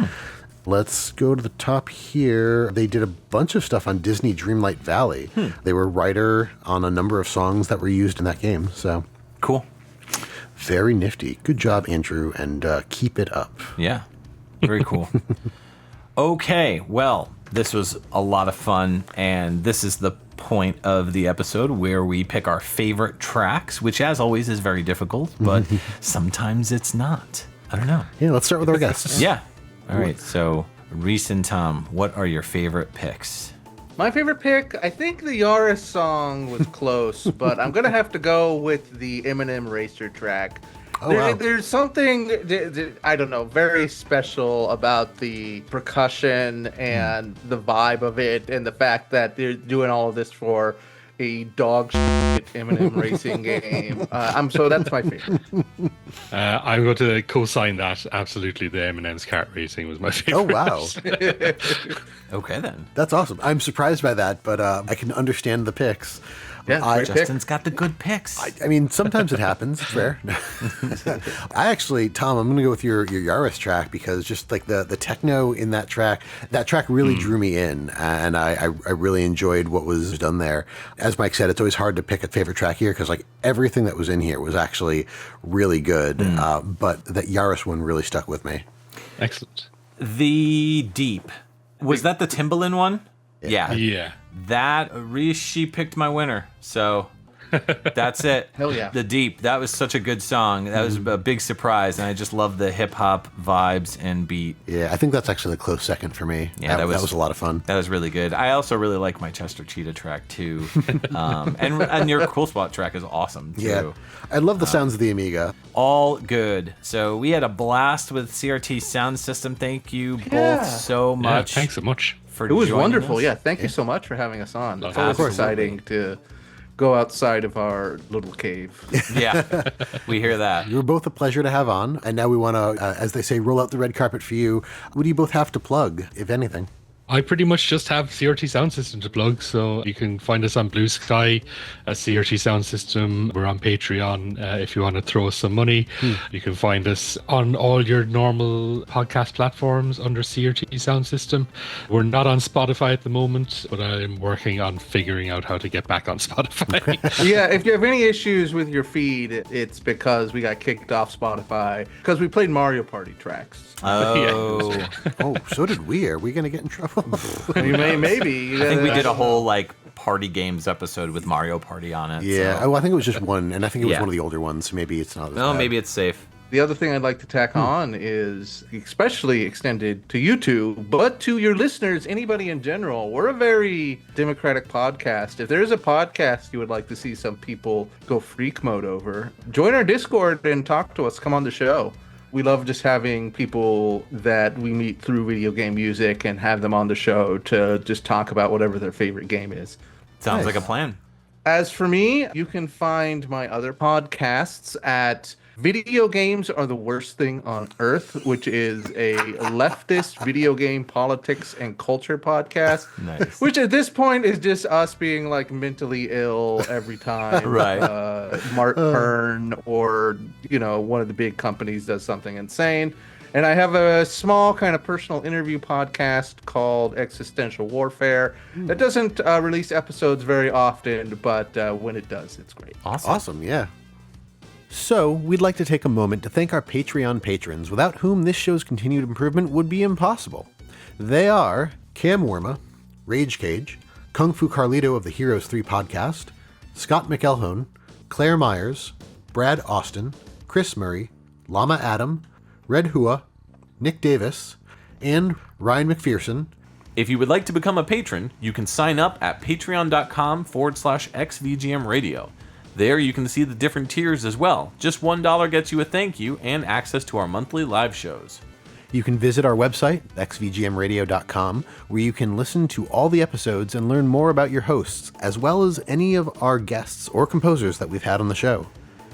Let's go to the top here. They did a bunch of stuff on Disney Dreamlight Valley. They were writer on a number of songs that were used in that game. So cool. Very nifty. Good job, Andrew, and keep it up. Yeah. Very cool. Okay, well, this was a lot of fun, and this is the point of the episode where we pick our favorite tracks, which as always is very difficult, but sometimes it's not. I don't know. Yeah, let's start with our guests. Yeah. All right, so Reese and Tom, what are your favorite picks? My favorite pick, I think the Yaris song was close, but I'm going to have to go with the Eminem Racer track. There's something, I don't know, very special about the percussion and the vibe of it, and the fact that they're doing all of this for a dog shit Eminem racing game. So that's my favorite. I'm going to co-sign that. Absolutely, the Eminem's kart racing was my favorite. Oh, wow. Okay, then. That's awesome. I'm surprised by that, but I can understand the picks. Yeah, Justin's got the good picks. I mean, sometimes it happens. It's fair. I actually, Tom, I'm going to go with your Yaris track because just like the techno in that track really drew me in, and I really enjoyed what was done there. As Mike said, it's always hard to pick a favorite track here because like everything that was in here was actually really good, but that Yaris one really stuck with me. Excellent. The Deep. Was that the Timbaland one? Yeah. That, Reese, she picked my winner. So that's it. Hell yeah. The Deep. That was such a good song. That was a big surprise. And I just love the hip hop vibes and beat. Yeah, I think that's actually the close second for me. Yeah, that was a lot of fun. That was really good. I also really like my Chester Cheetah track too. And your Cool Spot track is awesome too. Yeah. I love the sounds of the Amiga. All good. So we had a blast with CRT Soundsystem. Thank you both so much. Thanks so much. It was wonderful. Us. Yeah, thank you so much for having us on. It's Absolutely. always exciting to go outside of our little cave. Yeah, we hear that. You were both a pleasure to have on, and now we want to, as they say, roll out the red carpet for you. What do you both have to plug, if anything? I pretty much just have CRT Soundsystem to plug, so you can find us on BlueSky at CRT Soundsystem. We're on Patreon if you want to throw us some money. You can find us on all your normal podcast platforms under CRT Soundsystem. We're not on Spotify at the moment, but I'm working on figuring out how to get back on Spotify. Yeah, if you have any issues with your feed, it's because we got kicked off Spotify because we played Mario Party tracks. Oh, Oh, so did we. Are we going to get in trouble? Maybe. I think we did a whole like party games episode with Mario Party on it. Yeah, so. I think it was just one, and I think it was Yeah. one of the older ones, so maybe it's not as No, bad. maybe it's safe. The other thing I'd like to tack on is especially extended to you two, but to your listeners, anybody in general. We're a very democratic podcast. If there is a podcast you would like to see some people go freak mode over, join our Discord and talk to us. Come on the show. We love just having people that we meet through video game music and have them on the show to just talk about whatever their favorite game is. Sounds Nice. like a plan. As for me, you can find my other podcasts at Video Games Are the Worst Thing on Earth, which is a leftist video game politics and culture podcast. Nice. Which at this point is just us being like mentally ill every time Right. Mark Hearn or one of the big companies does something insane. And I have a small kind of personal interview podcast called Existential Warfare that doesn't release episodes very often, but when it does, it's great. Awesome, yeah. So, we'd like to take a moment to thank our Patreon patrons, without whom this show's continued improvement would be impossible. They are Cam Worma, Rage Cage, Kung Fu Carlito of the Heroes 3 podcast, Scott McElhone, Claire Myers, Brad Austin, Chris Murray, Llama Adam, Red Hua, Nick Davis, and Ryan McPherson. If you would like to become a patron, you can sign up at patreon.com/XVGM Radio. There you can see the different tiers as well. Just $1 gets you a thank you and access to our monthly live shows. You can visit our website, xvgmradio.com, where you can listen to all the episodes and learn more about your hosts, as well as any of our guests or composers that we've had on the show.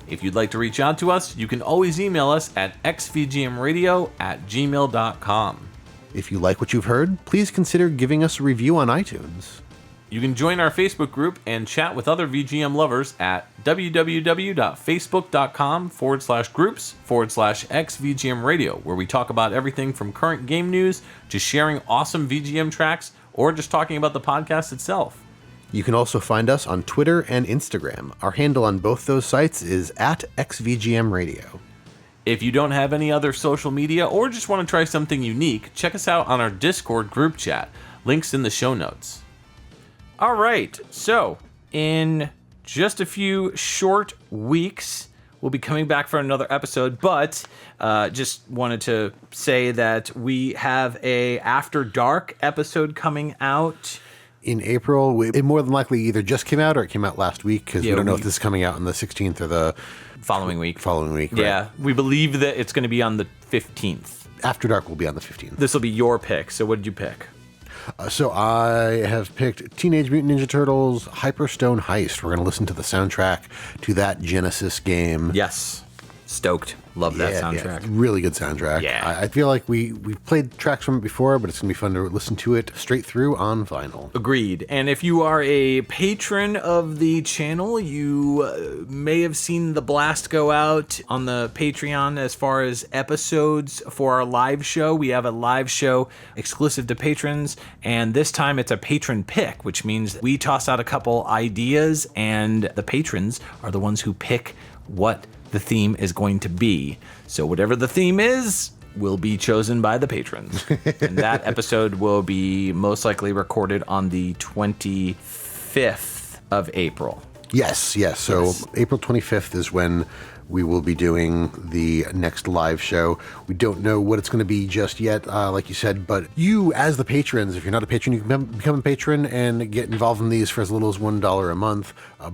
If you'd like to reach out to us, you can always email us at xvgmradio@gmail.com. If you like what you've heard, please consider giving us a review on iTunes. You can join our Facebook group and chat with other VGM lovers at www.facebook.com/groups/XVGM Radio, where we talk about everything from current game news to sharing awesome VGM tracks or just talking about the podcast itself. You can also find us on Twitter and Instagram. Our handle on both those sites is at XVGM Radio. If you don't have any other social media or just want to try something unique, check us out on our Discord group chat. Links in the show notes. All right, so in just a few short weeks, we'll be coming back for another episode, but just wanted to say that we have a After Dark episode coming out in April. It more than likely either just came out or it came out last week, because we don't know if this is coming out on the 16th or the following week. Right? Yeah, we believe that it's going to be on the 15th. After Dark will be on the 15th. This will be your pick. So what did you pick? So I have picked Teenage Mutant Ninja Turtles Hyperstone Heist. We're going to listen to the soundtrack to that Genesis game. Yes. Stoked. Love that soundtrack. Yeah, really good soundtrack. Yeah. I feel like we've played tracks from it before, but it's going to be fun to listen to it straight through on vinyl. Agreed. And if you are a patron of the channel, you may have seen the blast go out on the Patreon as far as episodes for our live show. We have a live show exclusive to patrons, and this time it's a patron pick, which means we toss out a couple ideas, and the patrons are the ones who pick what the theme is going to be. So whatever the theme is will be chosen by the patrons. And that episode will be most likely recorded on the 25th of April. Yes. So April 25th is when we will be doing the next live show. We don't know what it's going to be just yet, like you said, but you, as the patrons, if you're not a patron, you can become a patron and get involved in these for as little as $1 a month,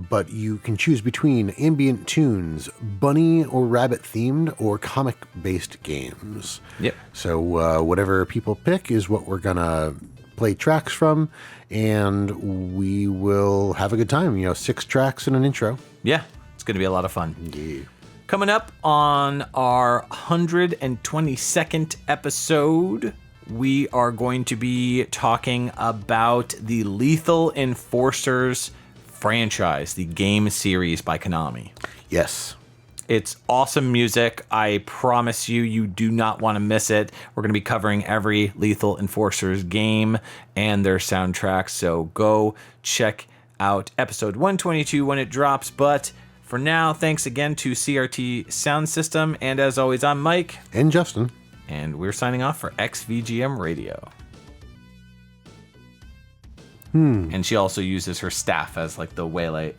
but you can choose between ambient tunes, bunny or rabbit themed, or comic-based games. Yep. So whatever people pick is what we're going to play tracks from, and we will have a good time. 6 tracks and an intro. Yeah, it's going to be a lot of fun. Yeah. Coming up on our 122nd episode, we are going to be talking about the Lethal Enforcers franchise, the game series by Konami. Yes. It's awesome music. I promise you, you do not want to miss it. We're going to be covering every Lethal Enforcers game and their soundtracks, so go check out episode 122 when it drops. But for now, thanks again to CRT Soundsystem, and as always, I'm Mike. And Justin. And we're signing off for XVGM Radio. And she also uses her staff as like the waylay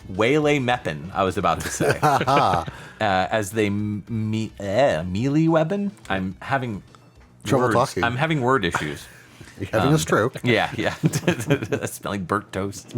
meppin, I was about to say. As they melee weapon. I'm having trouble words. talking. I'm having word issues. You're having a stroke. Yeah. Smelling burnt toast.